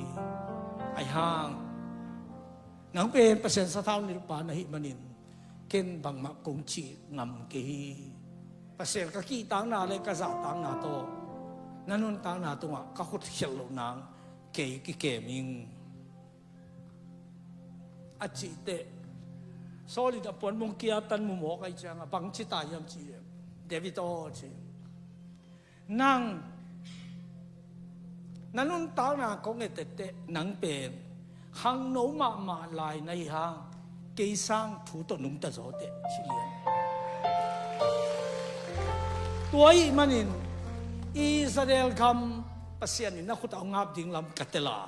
ไอห่างนังเป็นเปอร์เซ็นต์สะท้อนในรูปานหิมันินเก่งบางมะกงจีงำกีภาษาก็ขี้ต่างนาเลยก็จะต่างนาโตนั่นนู่นต่างนาตัวก็ขุดเขียวนางเก๋มิงอาจิเตโซลิดปนมงเกียตันมุมอกไอจังบังชิตายามจีเดวิดโอจีนั่งนั่นนู่นต่างนาก็เงเตนังเป็นหังโนมาลายในหางเกซังถูตนุ่มตะโจเตชิเลียนตัวอีมันอินอิสราเอลคำภาษาอินนักขุดเอางับดิ่งลำกัตลา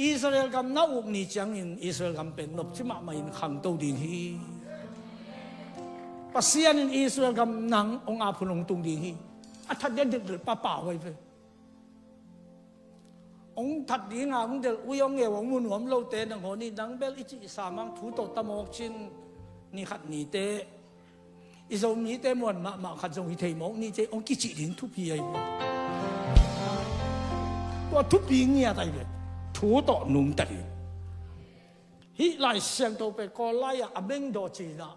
อิสราเอลคำนักอุกนิจังอินอิสราเอลคำเป็นนบชิมาอินขังตัวดินฮีภาษาอินอิสราเอลคำนังองอาพุนองตุงดินฮีอัฐเด่นเดือดป่าไว้เพื่อองทัดดีงามเดลอุยองเอวองมุนหัวมโลเตนังหัวนี่ดังเบลอิจิสามังถูตตมอกชินนี่ขัดนี่เตอิสมีเตมวนมาขัดจงหิเทมองนี่เจองกิจิลินทุพีไอว่าทุพีเงียไตเลยถูตนุ่งตัดฮิไลเสียงตัวเป็นกอไลอะอเมงโดจีนะ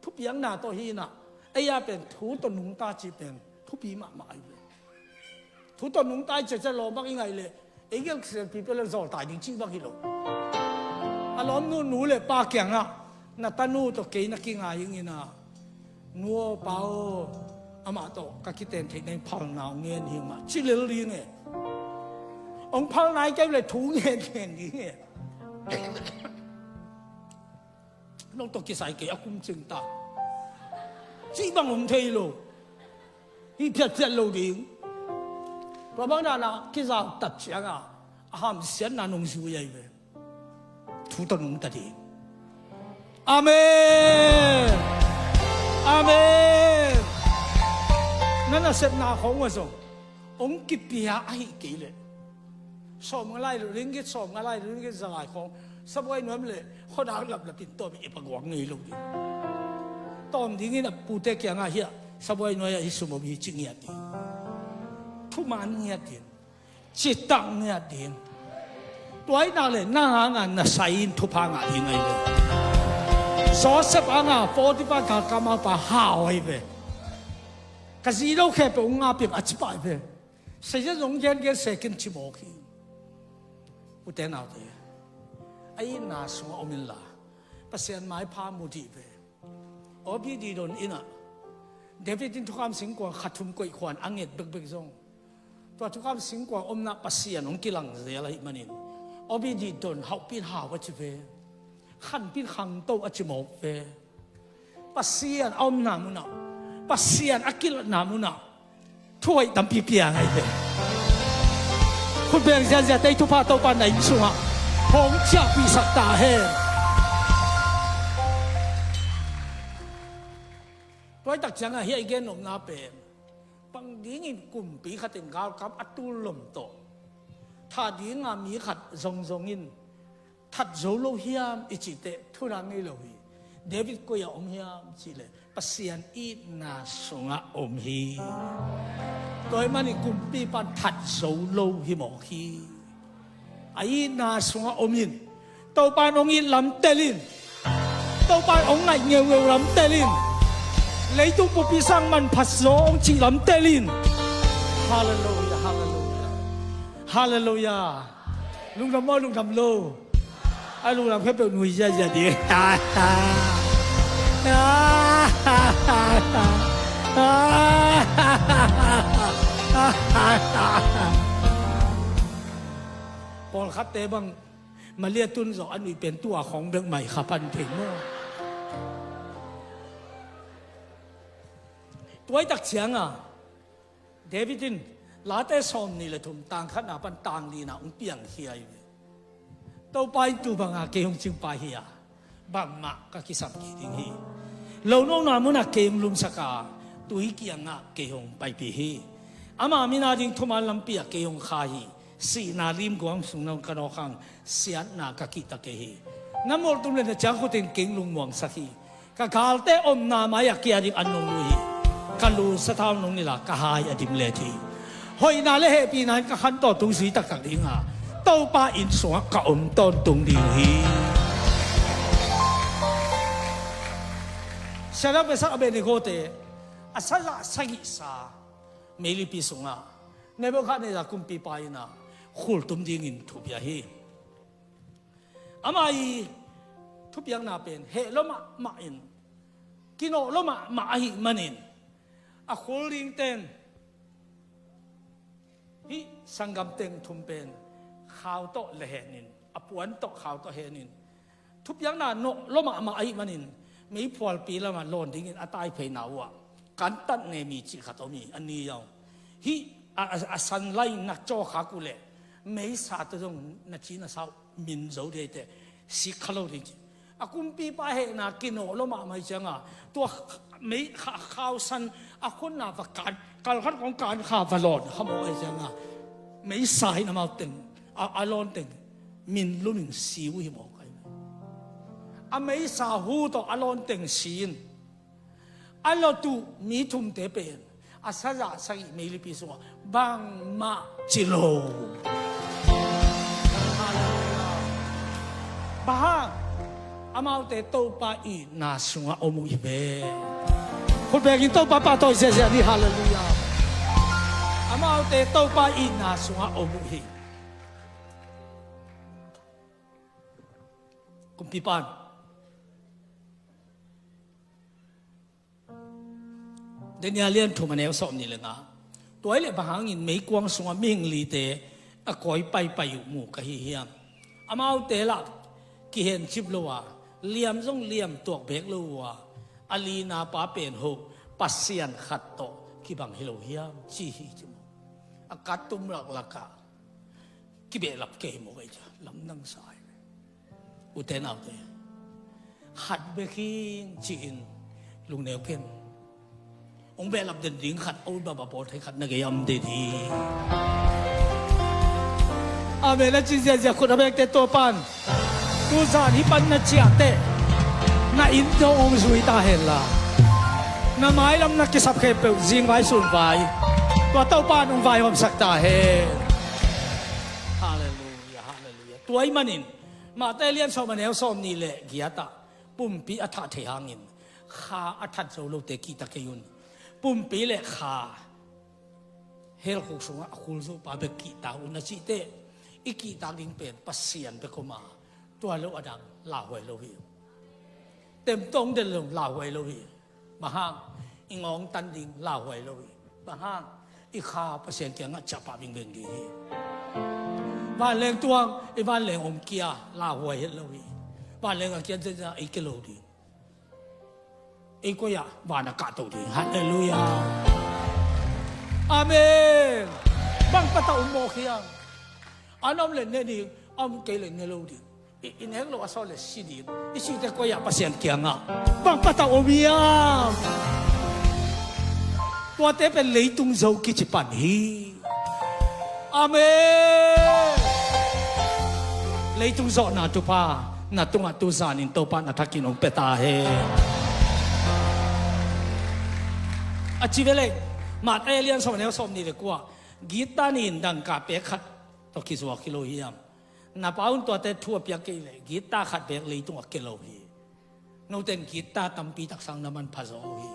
ทุพียังนาตัวฮีนะไอ้ยาเป็นถูตนุ่งตาจีเป็นทุพีมาไอถูตนุ่งตาจะรอบักยังไงเลยไอ้เกี่ยวกับปีเป็นเรื่องสอดตายจริงๆบักฮิโลอารมณ์นู่นเลยปากแข็งอ่ะนาตานูตัวเกยนักกิงาอย่างนี้นะนัวเปล่าอามาโตก็คิดเต็มที่ในพังนาวเงี้ยนี่มาชิลล์ลีเนี่ยองพังนายแกเลยถูเงี้ยนี่น้องตัวกิสายเกยอาคุ้มจึงตาจีบังผมเทโลที่เพียรโลดิ้งเพราะบางนากิสาตัดเชียงอ่ะห้ามเสียนนานงสูยัยเว้ถูตนงตัดดีอาเมนอาเมนนั่นน่ะเสพนาของว่าส่งองค์กิปยาไอ้กี่เลยสอบอะไรหรือลิงกิสอบอะไรหรือลิงกิสลายของสบายน้ำเลยเขาด่าหลับติดตัวไปปากหวังเงยลงดิตอนที่นี่นะปูเตกยังไงเหี้ยสบายน้อยอิสุโมบีจิงเงียดีทุมันเงียดีจิตตังเงียดีตัวไอ้นั่นเลยนั่งงานน่ะใส่อินทุพังอะไรไงเลยสอสปางอ่ะโฟติปากากามาปะหาวไอ้เว้กษีเราแค่ไปองอาเปียกอธิบายเว้เสียจะรงเย็นกันเสกินชิโมกีอุเทนเอาเถอะไอ้น่าสงอมิลลาภาษาไม้พามุดีเว้อบีดีโดนอินะเดวิดทุกคำสิงกว่าขัดทุนกุยขวานอังเงดเบิกซงตัวทุกคำสิงกว่าอมนับภาษาของกิลังเสียอะไรมันนี่อบีดีโดนเขาปีนหาวจิเวขันปีนขังโตอจิโมกเวปัสยานอมนามุนาปัสยานอักิลนามุนาถ้วยดำปีเปียไงเวคุณเบงเสียจะได้ทุพาโตปานไหนสุงะหงเจ้าปีสักตาเฮเพราะตักจังอะเฮียเกนอมนาเป็นปังดิ้งกลุ่มปีขัดติงกาวกับอัตุลมโตถ้าดิ้งมีขัดทรงอิน ทัดโจโลเฮียมอิจิเตทุรังนี่เลยเดวิดก็อย่าอมเฮียมจิเลยปัสยันอีนาสงะอมฮีโดยมันกุมปีปันทัดโจโลฮิโมฮีอีนาสงะอมยินตัวปานองอินลำเตลินตัวปานองไงเงียวลำเตลินเลยตุปุปิสังมันพัสโซองจีลำเตลินฮาเลลูยาฮาเลลูยาฮาเลลูยาลุงทำมอลุงทำโลไอ้ลุงทำแค่เป็นหนุ่ยใหญ่ๆดีพอคัดเตะบังมาเรียกตุนสองอันนี้เป็นตัวของเรื่องใหม่ขับพันเพลงโม่ตัวไอ้ตักเสียงอ่ะเดวิดินลาเตซอมนี่เลยทุ่มต่างขนาดปันต่างลีนะอุ้งเปียงเฮียอยู่ตัวไปตัวบางอาเกยงจึงไปเฮียบางมะก็คิดสับกี่ดิ้งฮีเราโน้นนามุนักเกยงลุมสกาตัวอีเกียงอ่ะเกยงไปปีฮีอามามินาดิ้งทุมาลำเปียเกยงขาฮีสีนาลิมกวางสุงนงกันอคังเสียนากะกิตะเกฮีน้ำมอลตุเลนจังคุตินเก่งลุงมวงสักฮีกะกาลเตอมนามายาเกียดิ้งอันนงลุฮีกัลูสถานนงนี่ละกะหายอดิมเลทีหอยนาเลเหปีนั้นกะขันต่อตุงสีตักตักดิ้งอ่ะเต้าป้าอินสวงกะอมต้นตุงดิ้งฮีเสร็จแล้วไปสักเบนิโกเตอาศัยสักิสาเมลิปิสงอ่ะในบุคคลนี้จะกุมปีไปนะขุลตุมดิ้งอินทุบยาฮีอามาอีทุบยังน่าเป็นเฮลมาอินกินโอลมาอีมันอินอาขุลดิ้งเต็นฮิสังกัมเต็งทุมเป็นข่าวโตเลเหนินอปวนโตข่าวโตเฮนินทุบยังน่าโนลมาอีมันอินไม่พอลปีละมันโลนดิ้งอินอัตายเพย์นาวะการตัดเนมีจิขัดมีอันนี้ยังฮิอาสันไลนักโจขากุเล่ไม่สาตัวตรงนักจีนสาวมินโจเดเตสิขลุ่ยจริงอากุมปีไปเห็นนักกินโอลมาไม่จังอ่ะตัวไม่ข่าวสันอาคนน่าประการขัดของการข่าวฟลอดเขาบอกไอ้จังอ่ะไม่สายน้ำเอาตึงอาลอนตึงมินลุ่นสิวหิบอกไงอาไม่สาหูต่ออาลอนตึงซีนอาลอตูมีทุ่มเตเป็นอาศัยสักเมลิปิสวะบางมาจิโลบางอามาเตโตปาอีนาสุงะอมุยเบคนเบกินโตปาโตเสียนี่ฮาเลลูยาอามาเตโตปาอีนาสุงะอมุยกุมพิปานเดี๋ยวนี้เรียนถูกมันแล้วสอบนี่เลยนะตัวไอ้บางอินไม่กวางสงมิ่งลีเตะคอยไปอยู่หมู่กะเฮียมอามาเตละกิเห็นชิบลัวเลี่ยมส่งเลี่ยมตัวเบกลัวอาลีนาป้าเป็นหกปัสเซียนขัดโตกิบังฮิโลเฮียมจีฮีจิมอากาศตุมหลักละกะกิเบลับเกมโอ้ยจ้ะลำนังสายอุเทนเอาเตขัดเบกินจีนลุงเนวเพ่นองเบลับเดินดิ้งขัดเอาบาบาปอดให้ขัดนักยำเดีดีอาเมลันจิเซียคนอเมริกาตัวปันตัวสารฮิปันนัดเชียเตน่าอินโดองสุยตาเห็นละน่าไม้ลำนักกิสับเขปเป็นจิงไว้ส่วนไว้ตัวเต้าปันองไว้ความสักตาเห็นฮาเลลูยาฮาเลลูยาตัวไอ้มันอินมาเตเลียนสมัยนี้สมนี่แหละกิยาตาปุ่มปีอัฐเทียงินข้าอัฐโซโลเตกิตะเกยุนปุ่มปีเละข้าเฮลคุกสงะคุลโซปาเบกิตาอุนจิเตอีกีตาลิงเป็นปัสเซียนเปกมาตัวโลอดังลาหวยโลหิเต็มตรงเดินลงลาหวยโลหิมาห้างอิงองตันดิงลาหวยโลหิมาห้างอีข้าปัสเซียนเกียงจับปาบิงเบงกีบ้านเลงตัวอีบ้านเลงอมเกียลาหวยโลหิบ้านเลงเกียจะอีกิโลดีอีก็ยาบ้านอากาศตัวดีฮาเลลูยาอาเมนบังปะตาอุโมเคียงอันนั้นเลยเนี่ยอันเกลือเนี่ยรู้ดิอินเฮกโลอาศัยเลยสิดิอิสิเด็กก็อยากภาษาอังกฤษอ่ะบางปัตตาโอมีอ่ะตัวเต้เป็นเลยตุงโจกิจปันฮีอาเมน lấy tung gió na tu pa na tung tu sa nin to pa na thakin ong peta he a chi vele ma alien som ne som ni le kwa gita nin dang ka pe khat to ki zo kilo hiam na paun to te thua pya ke le gita khat be le tung kilo hi no ten gita tam pi tak sang naman phazo hi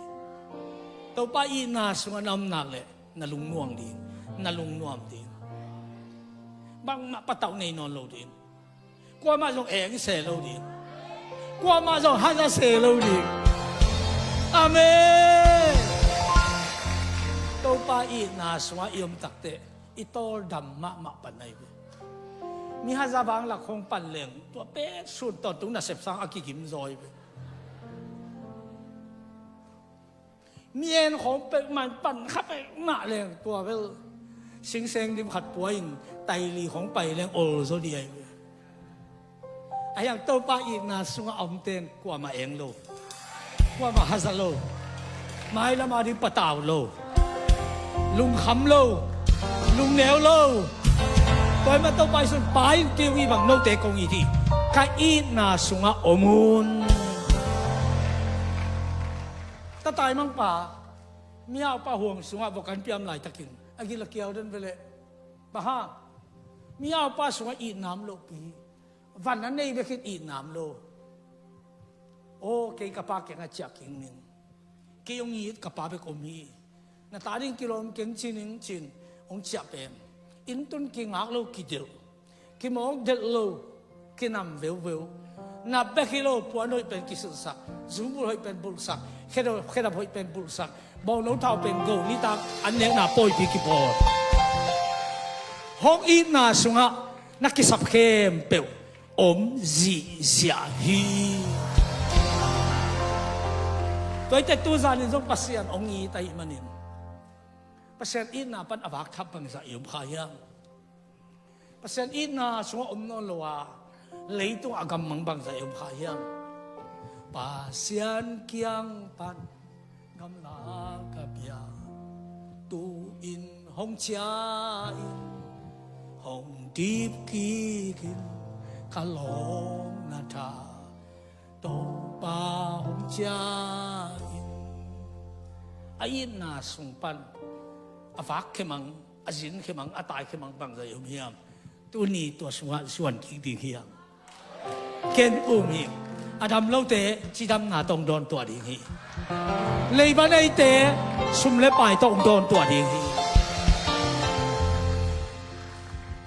to pa i na sunga nam na le na lung nuang din na lung nuam din bang ma pataw nei non lo din qua mà dùng ẻng xẻ lâu đi qua mà dùng hát ra xẻ lâu đi amen đâu pa i na xóa yếm tắc tệ ito đầm mạ mạ bản này mi hát ra vang là không bản lệnh tua bé sụt tọt tung là xếp sang aki kim rồi miền không bị màn bản khắp mạ lệnh tua bé sinh sinh điểm khát bùi tay li không bay lệnh ồ rồi đi ayang to pa ina sunga omten kwa ma eng lo kwa ma hazalo mai la ma di pataw lo lung kham lo lung neo lo toy ma to pa sun pai ti wi bang no te kong i thi ka ina sunga omun ta tai mang pa miao pa huang sunga bokan piam lai takin agila kiaw den vele pa ha miao pa sunga i nam lo piวันนั้นนี่ไปคิดอีน้ำโลโอ้เกี่ยกับปากเกี่ยงจักกิ่งนึงเกี่ยงยีดกับปากไปกมีน่ะตาดิ้งกิโลเกี่ยงชินชินองจับเป็นอินตุนกิ่งหักโลกี่เดียวกี่มองเด็ดโลกี่นำเวลเวลน่ะเบกิโลปวนหน่อยเป็นกิสุสักซูบุหอยเป็นบุลสักแค่เราหอยเป็นบุลสักบอลน้องเท้าเป็นโกนี่ตาอันเนี้ยน่ะปอยปีกิพอห้องอีน่ะสุงะนักกิสับเข้มเปียวdị giả hi tôi tại tu gia nên giống pasien ông ý tại manin pasien ít na pan avak thap bằng sa yom khaya pasien ít na sunga non loa lấy tu agam mang bằng sa yom khaya pasien kiang pan gam la kapya tu in hong chia in hong deep ki cả lòng na cha to pa hong cha in na sung pan avak khemang azin khemang atai khemang bang za yom hiam tu ni to suan ki di hiam ken mi adam lo te chi dam na tong don to di hi lei ba nei te sum le pai tong don to di hi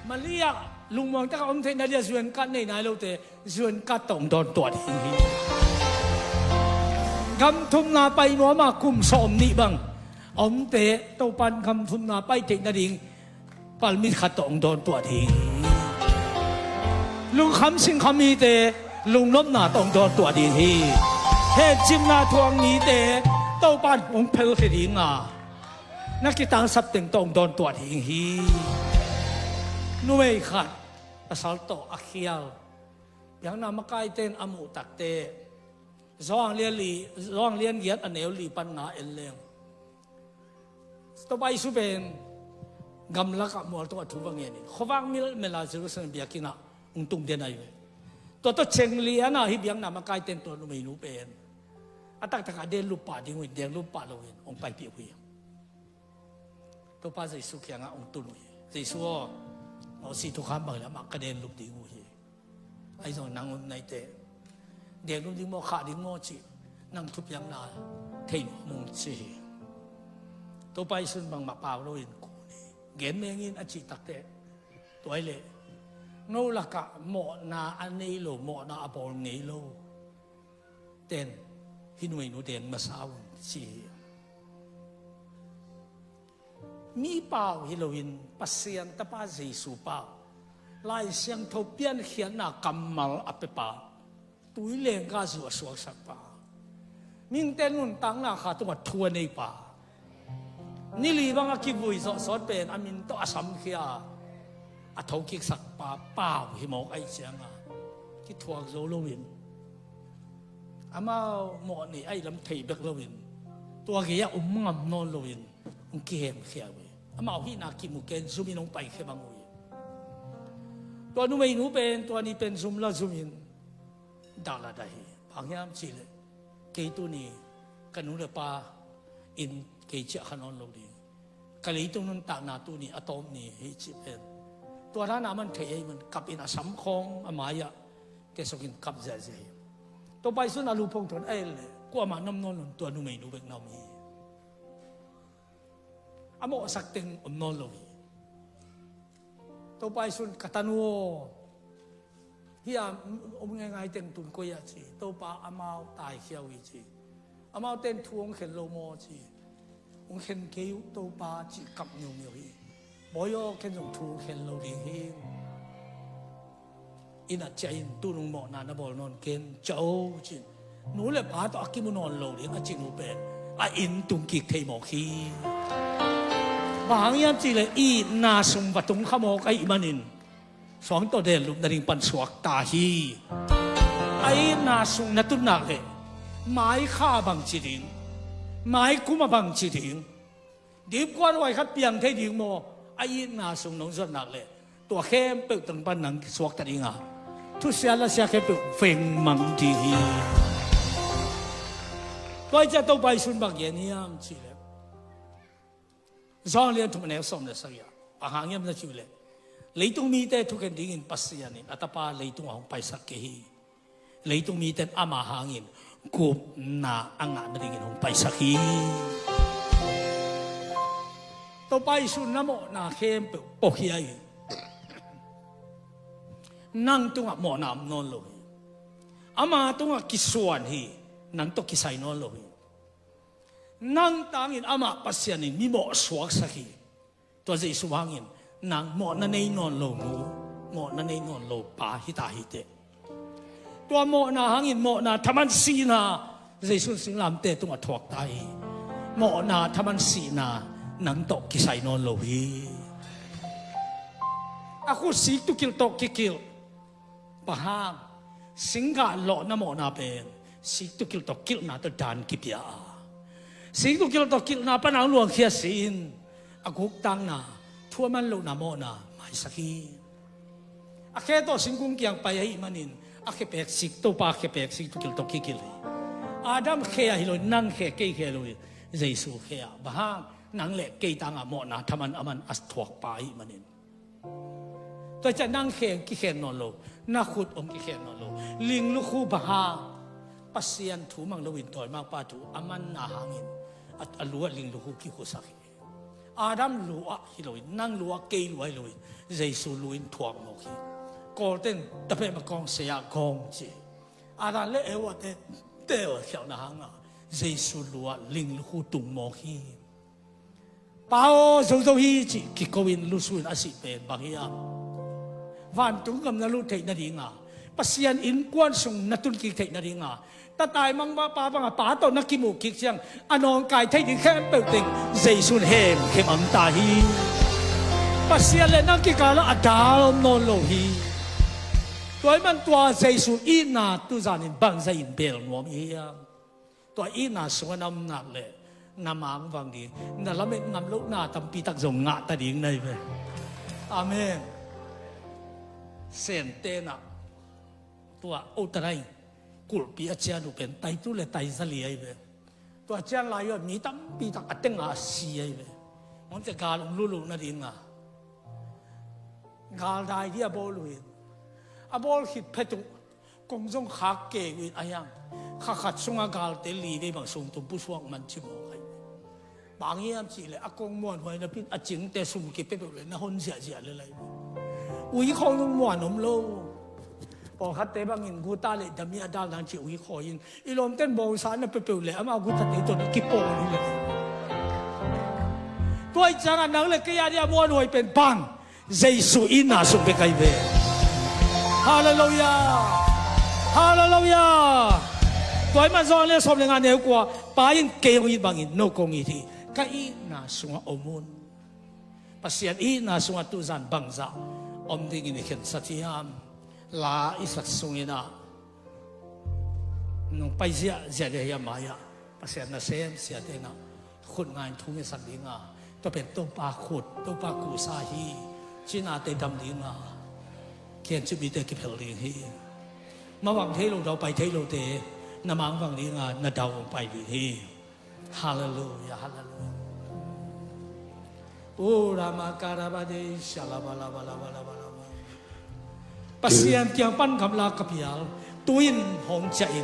malia lùng mong ta ông thấy na dia duyên cắt này nai lâu te duyên cắt tổng đòn tuột hình gam thum na bay nó mà cùng sòm nị bằng ông te tàu pan gam thum na bay chạy na đình pal mi khát tổng đòn tuột hình lùng khăm sinh khăm mi te lùng nôm na tổng đòn tuột hình hết chim na thuang mi te tàu pan ông phèo thế đình àนักกีฬาสับเต็งtổng đòn tuột hình nuôi khát asal to akhial yang na makai ten amu takte zong lian giat anel li pan na eleng to bai su ben gamla ka mol to thu bang yani khowang mil mela jerusalem biakina ungtung den ai to cheng li ana hi biang na makai ten to numei nu pen atak taka den lupa ding wi den lupa lo wen ong pai pi hui to pa jai su kyanga ong tu nu jai su nó xí thu khám bằng là mặc cái đèn lục đi ngủ gì, ai rồi nắng hôm nay tệ, đèn lục đi mua khá đi mua chị, nắng thúp yang là thấy mông chị, tôi bay xuân bằng mặc áo rồi, ghém nghe in anh chị tắc tệ, tôi lệ, nô là cả mọ na anh ấy lô mọ na bò nghề lô, đèn, hin nuôi nó đèn mà sao chị. mi pao Halloween pasien tapa Jesu pao lai siang thâu pian khian na kamal apepa tui leng ka zu suak sak pa ming ten nun tang na kha tunga thua nei pa ni li bang ki vui zo sot pen amin to asam khia a thau ki sak pa pao hi mo ai chiang a ki thuak zo lo win ama mo ni ai lam thei bek lo win tua ge ya ngam non lo win ong ki hem khia we ama hi na ki mu ken zumi nong pai khe bang ui ตัวนู้นไม่รู้เป็นตัวนี้เป็นซุมละซุมินดาลาได้บางอย่างสิเลยเกี่ยตัวนี้กันนู้นเลยป้าอินเกี่ยจะขนอนลงดีกันเลยตัวนั้นต่างนาตัวนี้อะตอมนี้ให้จิเป็นตัวนั้นมันเกี่ยมันกับอินอาสัมคองอามายะเกี่ยสกินกับเจตัวไปสุนัขลูกพงทนเลยกว่ามันน้ำนอนตัวนู้นไม่รู้เป็นน้ำมีอโมสักเต็งนอนลงตัวไปสุนกตันโวที่ง่ายๆเต็งตุนกุยจีตัวไปอามาตายเขียวจีอามาเต็งทวงเข็นโลโมจีองเข็นเกี่ยวตัวไปจีกับนิวมิวฮีบ่อยเข็นจงทวงเข็นโลดีฮีอินัดใจตุนหมอนานบอลนอนเข็นเจ้าจีนู้นเลยพาตัวกิมุนอนโลดีอาจินูเป็นอินตุงกิกเทมอคีบางอย่างจีเลยอีนาสุมวัตุงขโมกไอ้มันนินสองตัวเด่นลุกนาริงปันสวกตาฮีไอ้นาสุงนัตุนักเลยไม้ข้าบังจีดิงไม้กุมาบังจีดิงดีกว่าไว้ขัดเปียงเทดิงโมไอ้นาสุงน้องส่วนนักเลยตัวเข้มเปิดตั้งปันหนังสวกตาดิงอ่ะทุกเสียละเสียเข้มเปิดเฟงมังดีฮีตัวจะตัวไปสุนบักเย็นยามจีเลยจอเลียนทุกมันเอลสมเดสักอย่างปะหางยามนั่นชิวเลยเลยตรงมีแต่ทุกคนดิ้งปัสยานิอัตปาเลยตรงของไปสักเกฮีเลยตรงมีแต่อามาหางินกูน่าอ่างนั่นดิ้งของไปสักฮีตัวไปสุนน้ำโมน่าเข้มเปิดปกยัยนั่งตรงหมอนามนอนลอยอามาตรงกิสวนฮีนั่งตกกิไซนอนลอยนั่งตั้งอินอามาปัสยานิมีหมอสวกสักฮีตัวเจสุวางินนางหมอนั่นเองนอนลงงูหมอนั่นเองนอนลงป่าหิตาหิเตตัวหมอนาหางินหมอนาทำมันสีนาเจสุสิงลามเตตุงอัฐวกไตหมอนาทำมันสีนานังตกกิไซนอนลงฮีอากูสิตุกิลตกกิลปะฮางสิงกาหล่อน้ำหมอนาเป็นสิตุกิลตกกิลนาตัวดานกิปยาสิตุกิลตกกิลนาปนังหลวงเขียสินอากูตั้งนาทั่วมันลูกนาโมนาไม่สักทีอาแค่ตัวสิงกุ้งเกียงไปให้มันนินอาแค่เปกสิกตัวปากแค่เปกสิกตุกิลตกกิลอาดัมแค่ฮิโลนั่งแค่เกยแค่เลยเจสุแค่บ้างนั่งเล็กเกยตังอะโมนาทำมันมันอัศถวกไปมันนินตัวจะนั่งแค่กิแค่นอนโลนักขุดกิแค่นอนโลลิงลูกคู่บ้างปัสยันถูมังลวินต่อยมากป้าถูอามันนาหางินอัลลัวลิงลูกคู่กิโคสักอาดัมลัวฮิโลอินนั่งลัวเกยลัวฮิโลอินเจสุลัวอินถ่วงโมกีกอลเต้นตะเพ็มากองเสียกองจีอาดัมเล่เอวะเตะเขียวนาหังอ่ะเจสุลัวลิงลูกตุงโมกีป้าโอโซโซฮีจีกิโกวินลุสุนอาศิเป็นบางอย่างวันตุงกำนัลลุเทนนาดิงาปัสยันอินกวนส่งนัตุนกิเทนนาดิงาตาตายมังป้าบังป้าตอนนักกิมูกิเชียงอนองกายไทยดิแค่เปิดติงเจสุนเฮมเข้มอัมตาฮีปัสยันเลนักกิกาละอดาลนอนโลฮีตัวมันตัวเจสุนอีนาตุจานินบังใจอินเบลนวมเฮียตัวอีนาสวนน้ำหนักเลยน้ำมังฟังดีนั่นละเม็ดน้ำลุกนาตั้มปีตักจงงะตาดิ่งในไปอาเมนเซนเตนะตัวอุตรัยกุลปีอาจารย์ดูเป็นไตตุเลไตสลีไอเวตัวอาจารย์ลายมีตั้มปีตักอัตเตงอาซีไอเวมันจะกาลงลุนั่นเองอ่ะกาลได้ที่อาบอลวินอาบอลหิดเพตุกงจงขาเกวินอายังข้าขัดสงอากาลเตลีได้บางส่งตุ่มผู้ช่วงมันชิมออกบางอย่างสิเลยอากงม้วนไว้นะพี่อาจิงแต่สุ่มเก็บไปเลยนะคนเสียเลยอุ้ยคงต้องม้วนนมโลพอขัดเตะบางอินกูตาเลยดำมีอาดาลังจีอุ้ยคอยินอีลมเต้นบอลสารน่ะเปรี้ยวเลยอามากูตัดเตะตัวนั้นกิปโป้นี่เลยตัวอีจังอันนั้นเลยก็ยาดีม้วนไว้เป็นปังเจสุอินาสุเบกไอเวฮาเลลูยาฮาเลลูยาตัวมันซ้อนเลยสมเลยงานเดียวกว่าป้ายินเกี่ยวอีบางอินโนกงอีทีก็อีนาสุงอมุนปัสยันอีนาสุงตุจันบังซาอมดิ่งนี่เห็นสัตยามลาอิสัตสุงินาน้องไปเสียเดียมายาปัสยันน่ะเซมเสียเตนะขุดงานทุ่งสัตดิงาตัวเป็นตัวปลาขุดตัวปลากูซาฮีจีนาเตดำดิงา khiên chụp bị tê kịp hiểu liền hi mà vàng thế lâu đầu bay thế lâu tê nằm mang vàng liền à nằm đầu bay vì hi hallelujah hallelujah ô rama karabade shalabalabalabalabalaba pasien tiang pan cầm la cặp yal tuin hong chain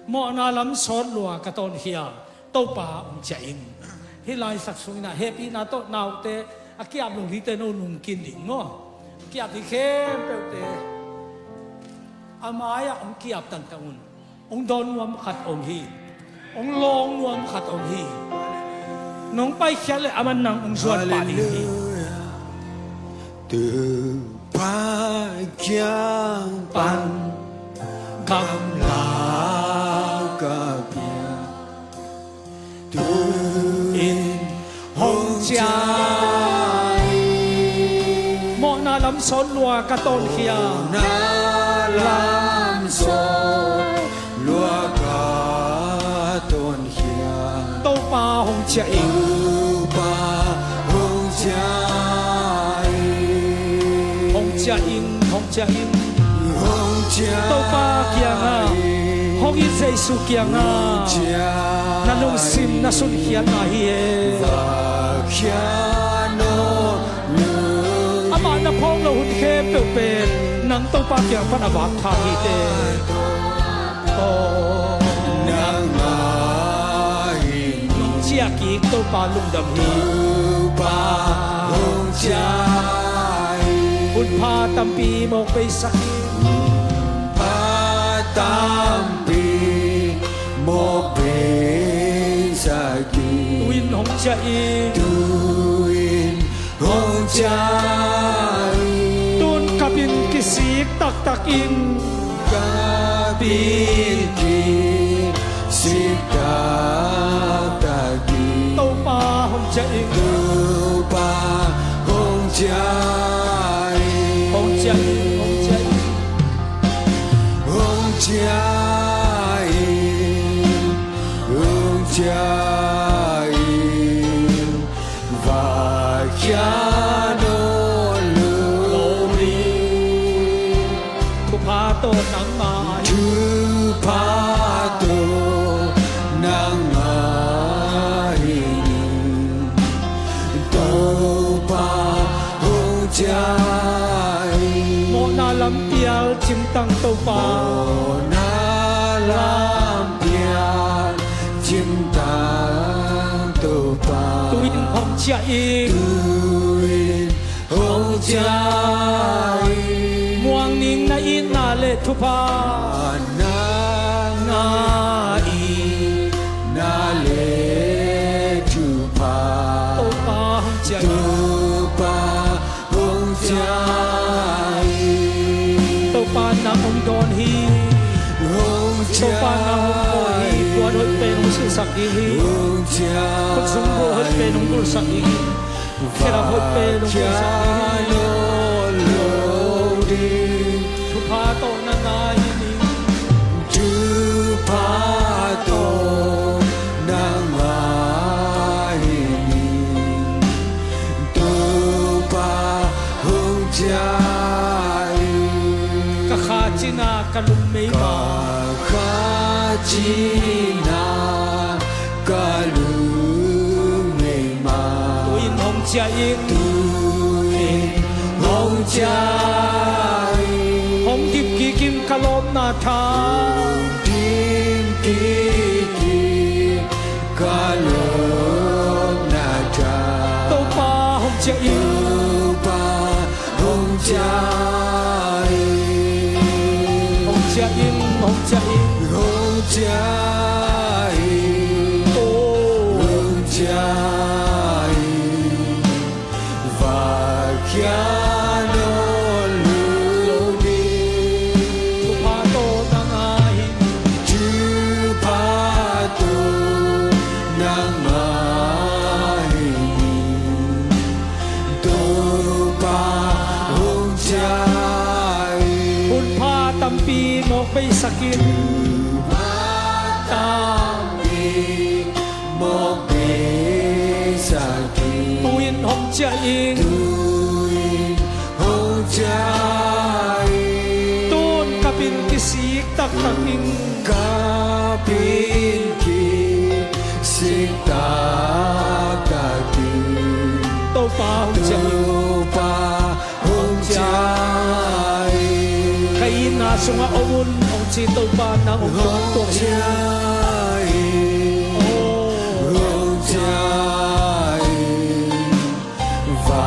mọ na lắm sót lùa cả tôn hiền tàu pa ông chain hi lai sắc sung na happy na to nào te akiap lung hi te no lung kin ding mo kiap thì khem pe te amaya ông kiap tang taun ông don nuam khat ông hi ông long nuam khat ông hi nong pai khia le aman nang ông suat pa di hi từ pa kyang pan kam la ka pia từ in hong chai mo na lam son lua ka ton khia na lam so lua ka ton hia tàu pa hong chai pa hong chai hong chai hong chai hong chai tàu pa kia nga hong in Giêsu kia nga na nung sim na sun hian na hi e ama na phong lo hun khem pe pe nang tàu pa kia pan awak tha hi te o nang nung chia ki tàu pa lung dam hi pa hong chai hun pa tam pi mo pe sakhi pa tam pi mo pe sa ki win hong chai tuin hong chai tun kapin kisik tak tak in ka bin ki sita ta ki tàu pa hong chai tu pa hong chai hong chai hong chai hong chai hong chai và cha nó lo ri ku pa to nang ma tu pa tu nang ai tu pa hong chai mo na lam pial chim tang tàu pa na lam pia chim tang tu pa tuin hong chai tuin hong chai muang ning na in na le thu pa na na i na le tu pa tàu pa hong chai tu pa hong chai tàu pa na ông don hi hong tàu pa na hong ko hi kwa hoi pe nong su sak hi hong chai kut sung ko hoi pe nong dur sak hi kera hoi pe nong dur sak hi thu pa to na na hi ni tu pa to nang ai tu pa hong chai ka kha china ka lum mei ma ka china ka lu me ma tuin hong chai tuin hong chai hong kip ki kim ka lom na tha tim ki ki ka lo na cha tàu pa hong chai tu pa hong chai hong chai hong chai hong chai ô hong chai và kia nó lu đi thu pa to na na hi tu pa tu nang ai tu pa hong chai hun pa tam pi mo pe sakin tam pi mo pe sa ki tuin hong chai tuin hong chai taking kapin ki sita kaki to pa hong cha tu pa hong chai kai na sunga omun ong chi to pa na ong to chai hong chai va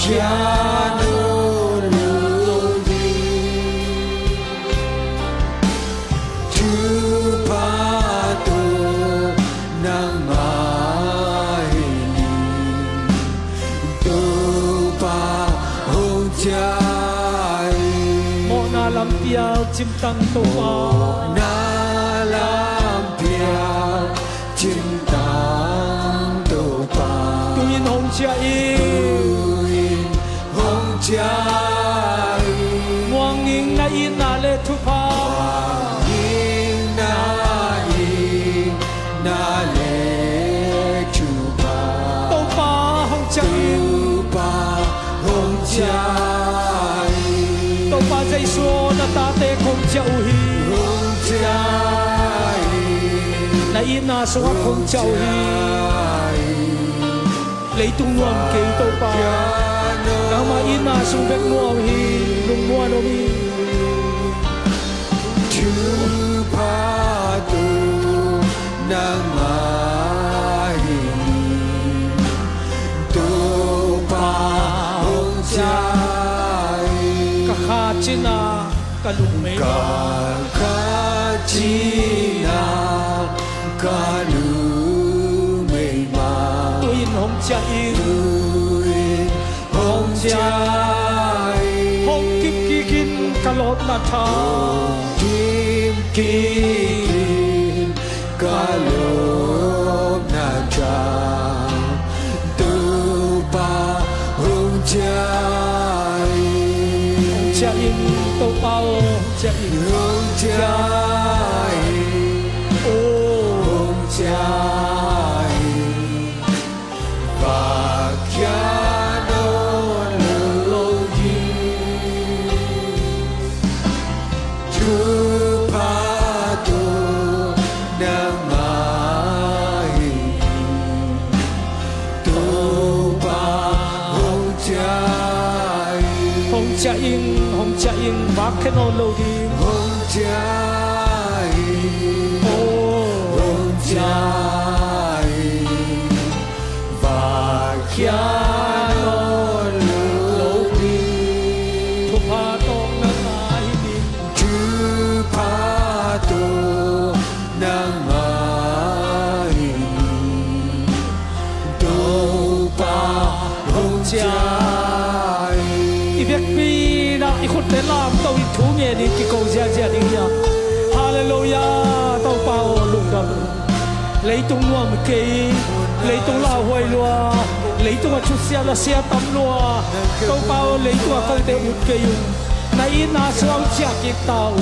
piano ludi tu pa tu nang mai tu pa hong chai mo na lam piao chim tang to pa na lam piao chim tang tu pa tuin hong cha tuin hong chai muang ning na in na le thu pa in na le chu pa to pa hong cha tu pa hong chai to pa jai so na ta te khong cha u hi hong chai na in na so khong cha u hi lấy tung nuông kêu to pa na ma in na so bek nuông hi lung mua no mi chu pa tu nang mai tu pa hong chai ka kha china ka lung me ka ka chi na ka lu mei ma tuin hong cha in tuin hong chai hong kip ki kin ka lot na tha kim kim ka lop na cha tu pa hong chai cha in to pa cha in hong chai oh hong chai và kia nó lâu gì chú pa tu nang mai tu pa hong chai hong cha in va ke no lo di hong chai oh hong chai và kia nó lâu đi thu pa to na na hi ni chú pa tu nang mai tu pa hong chai i vek pi na i khut te lam to i thu nge ni ki ko ja ja ni ya hallelujah to pa o lung dam lấy tung nuông ke lấy tung la hoi lua lấy tung a chu sia la sia tam lua to pa o lấy tung a kong te ut ke yu na i na suang cha ki tao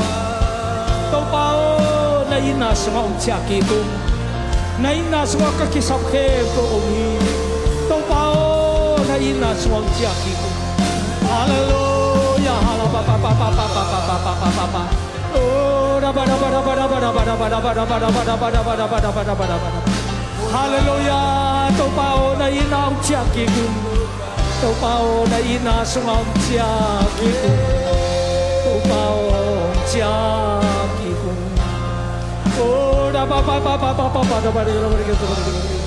to pa o na i na suang cha ki tum na i na suang ka ki sap khe ko o mi to pa o na i na suang cha ki tum hallelujah hallelujah pa pa pa pa pa pa pa pa pa pa pa oh da ba da ba da ba da ba da ba da ba da ba da ba da ba da ba da ba da ba da ba da ba da ba hallelujah to pa o na i na cha ki tum to pa o na i na suang cha ki tum to pa o cha ki tum oh da ba ba ba ba ba ba ba da ba da ba da ba da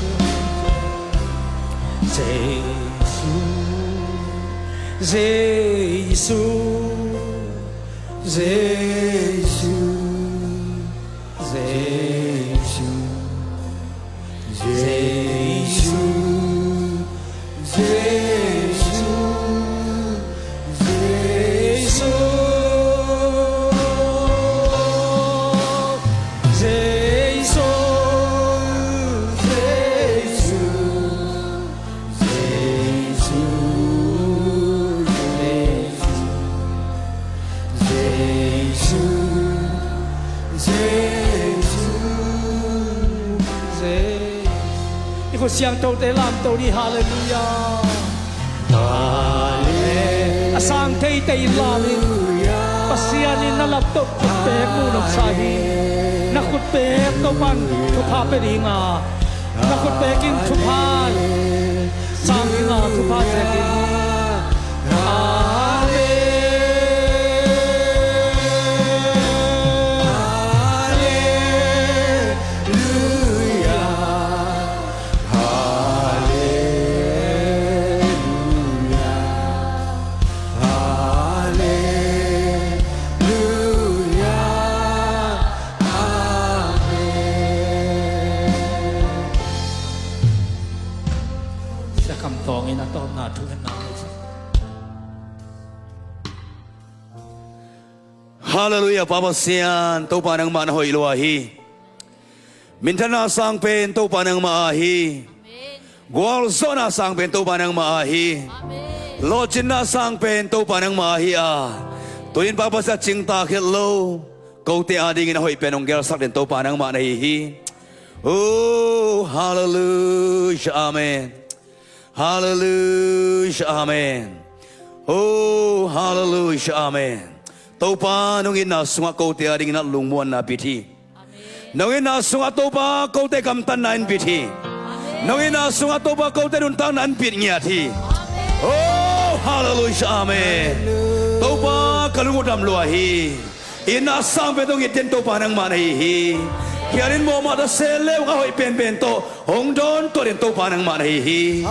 Jesus, Jesus Iko siang tau te lam tau ni hallelujah. Asang te te lam pasianin na laptop kutpek mo nagsahi. Nakutpek to pan tupa peringa. Nakutpekin tupan. Sangi nga tupa sekin. Hallelujah, papasyan, tau panang manahoy luahi. Mintana sang pen, tau panang maahi. Gual zona sang pen, tau panang maahi. Lochin na sang pen, tau panang maahi Tuin papasya ching takit lo. Kau te ading inahoy penong gersak din tau panang manahihi. Oh, hallelujah, amen. Hallelujah, amen. Oh, hallelujah, amen. Tau pa nung inasunga kau te ading na lungmuan na piti. Nung inasunga tau pa kau te kamtan na piti. Nung inasunga tau pa kau te nuntang na pit ngati. Oh, hallelujah, amen. Tau pa kalungudam luahi. Inasang petong itin tau pa nang manahihi. Kianin mo mata selew ahoy pen to. Hong don to rin tau pa nang manahihi.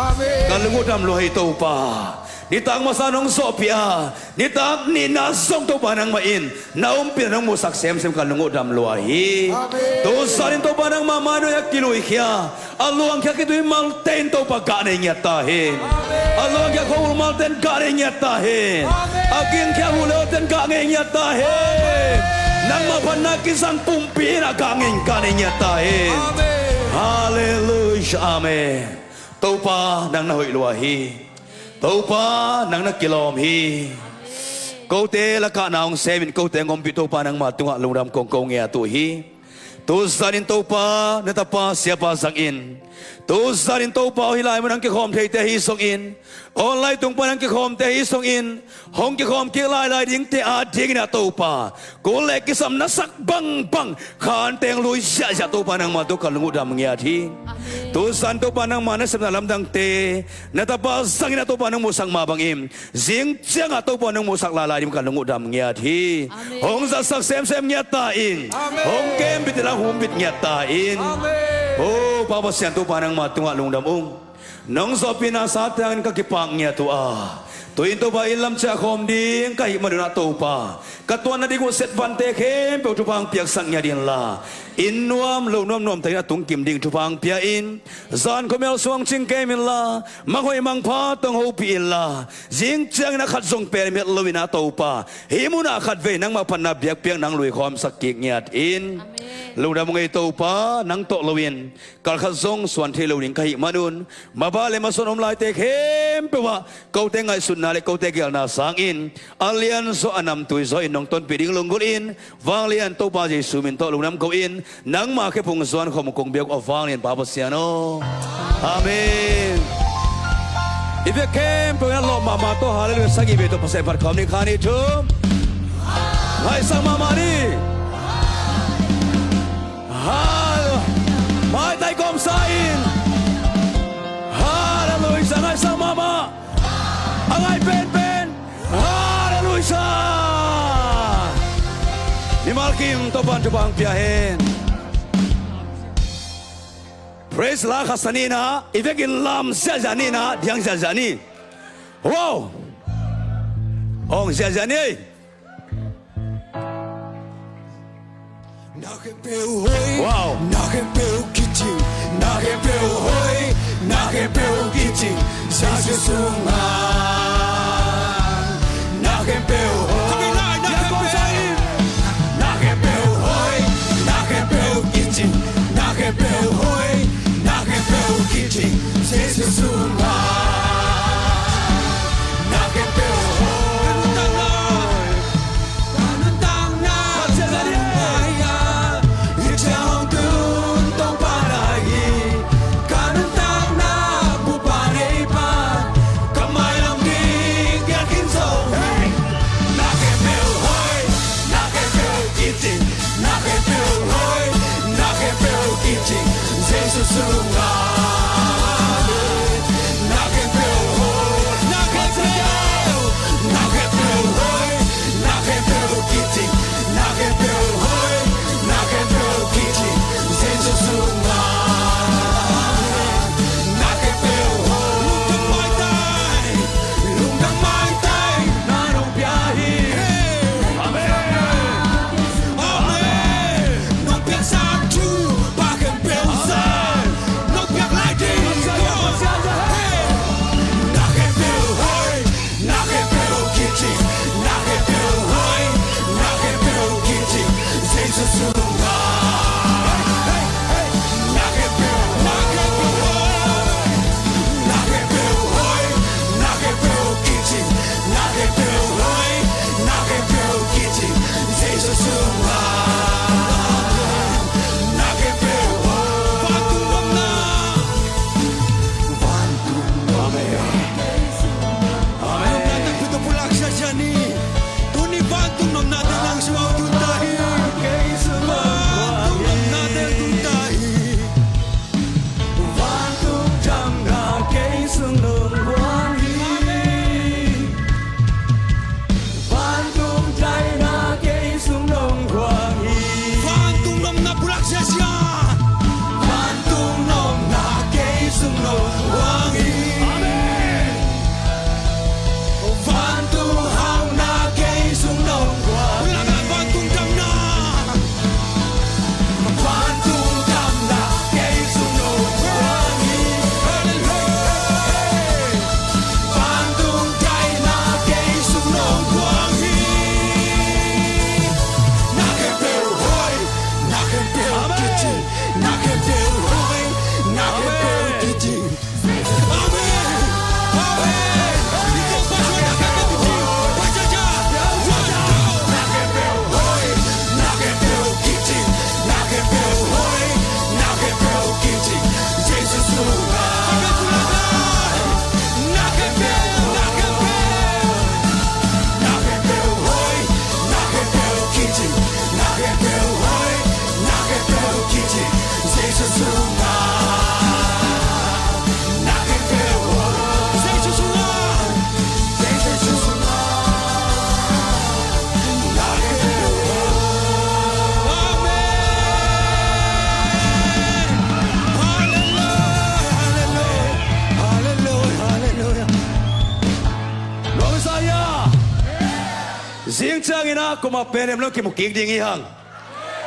Kalungudam luahi tau pa. Nitang masanong sopya, nitang ninasong to pa ng main, naumpin ng musak sem kalungo dam luahi. Tusa rin to pa ng mamano yak kiluy kya, aluang kya kito'y malten to pa ganay niya tahin. Aluang kya kung malten ganay niya tahin. Agin kya huloten ganay niya tahin. Nang mapanakisang pumpira ganay niya tahin. Hallelujah, amen. To pa ng nahoy luahi. Tau pa nang nakilom hi. Kau te laka naong semin kau te ngompito pa nang matunga lungram kong kong ya tu hi. Tusanin tau pa natapa siapa sang in. Tusanin tau pa hilay mo nang kikom te hisong in. Online tung pa nang kikom te hisong in. Hong kikom kilay lai ding te ading na tau pa. Kulek kisam nasak bang bang. Kan teng lui siya siya tau pa nang matuk kalungudam ngyati. Tusan to pa nang manas na lamdang te natapasang na to pa nang musang mabangim zing siya nga to pa nang musak lalalim kalungudam ngyati. Hong sasak sem nyatain. Hong kem bitilang humbit nyatain. Oh, papasyan to pa nang matunga lungdamong. Nang sa pinasatan kakipang niya to Tuin to ba ilam siya komding kahit maduna to pa. Katuan na di ko set vantekem pe tupang piak sang niya din la. Inuam lo nom tayo na tungkim ding tupang piain. Zan kumel suang chingkem la. Makoy mang patong hopi la. Zing chang na katsong permit luwin na to pa. Himo na katve nang mapanabyak piang nang luwi kom sakik niyat in. Luda mo ito pa nang to luwin. Kalkazong suante luwin kahit manun. Mabale masunom lai tekem pe wa. Kau tengay sun nalik kau tegel na sangin alian so anam tui so inong ton piding lunggulin valian to pa jay sumin to lungnam ko in nang makipung suan komukong biyak of valian papasiano amen. If you came to your Lord mama to hallelujah sagi beto pasay parkom ni kani to ngay sang mama ni hallelujah may tay kom sain hallelujah sa ngay sang mama Angay pen, hallelujah! Ni Malkim topan piyahin. Praise la kasanina, ibegin lam siya janina, diyang siya jani. Wow! Ong siya jani. Wow! Nakepeu kiting, nakepeu hoy, nakepeu kiting, sa susungan. Nakepeu hoy, nakepeu hoy, nakepeu kiting, nakepeu hoy, nakepeu kiting, sa susungan. Nakepeu hoy, kanutang na, Itang dun tong panahi, kanutang na bupanay pa, kamay lang di yakin so hey. riêng trang ina kuma penem lo ki mukik ding yang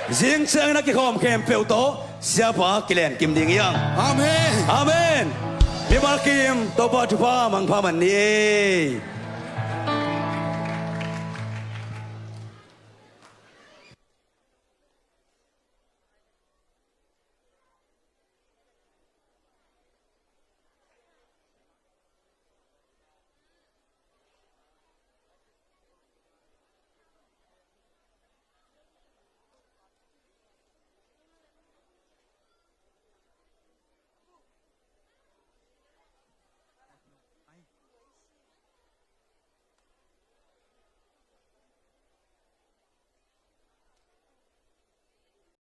riêng trang ina ki khom khem peu to siapa kilen kim ding yang Amen. amen mi mal kim to pa tu pa mang pa man ni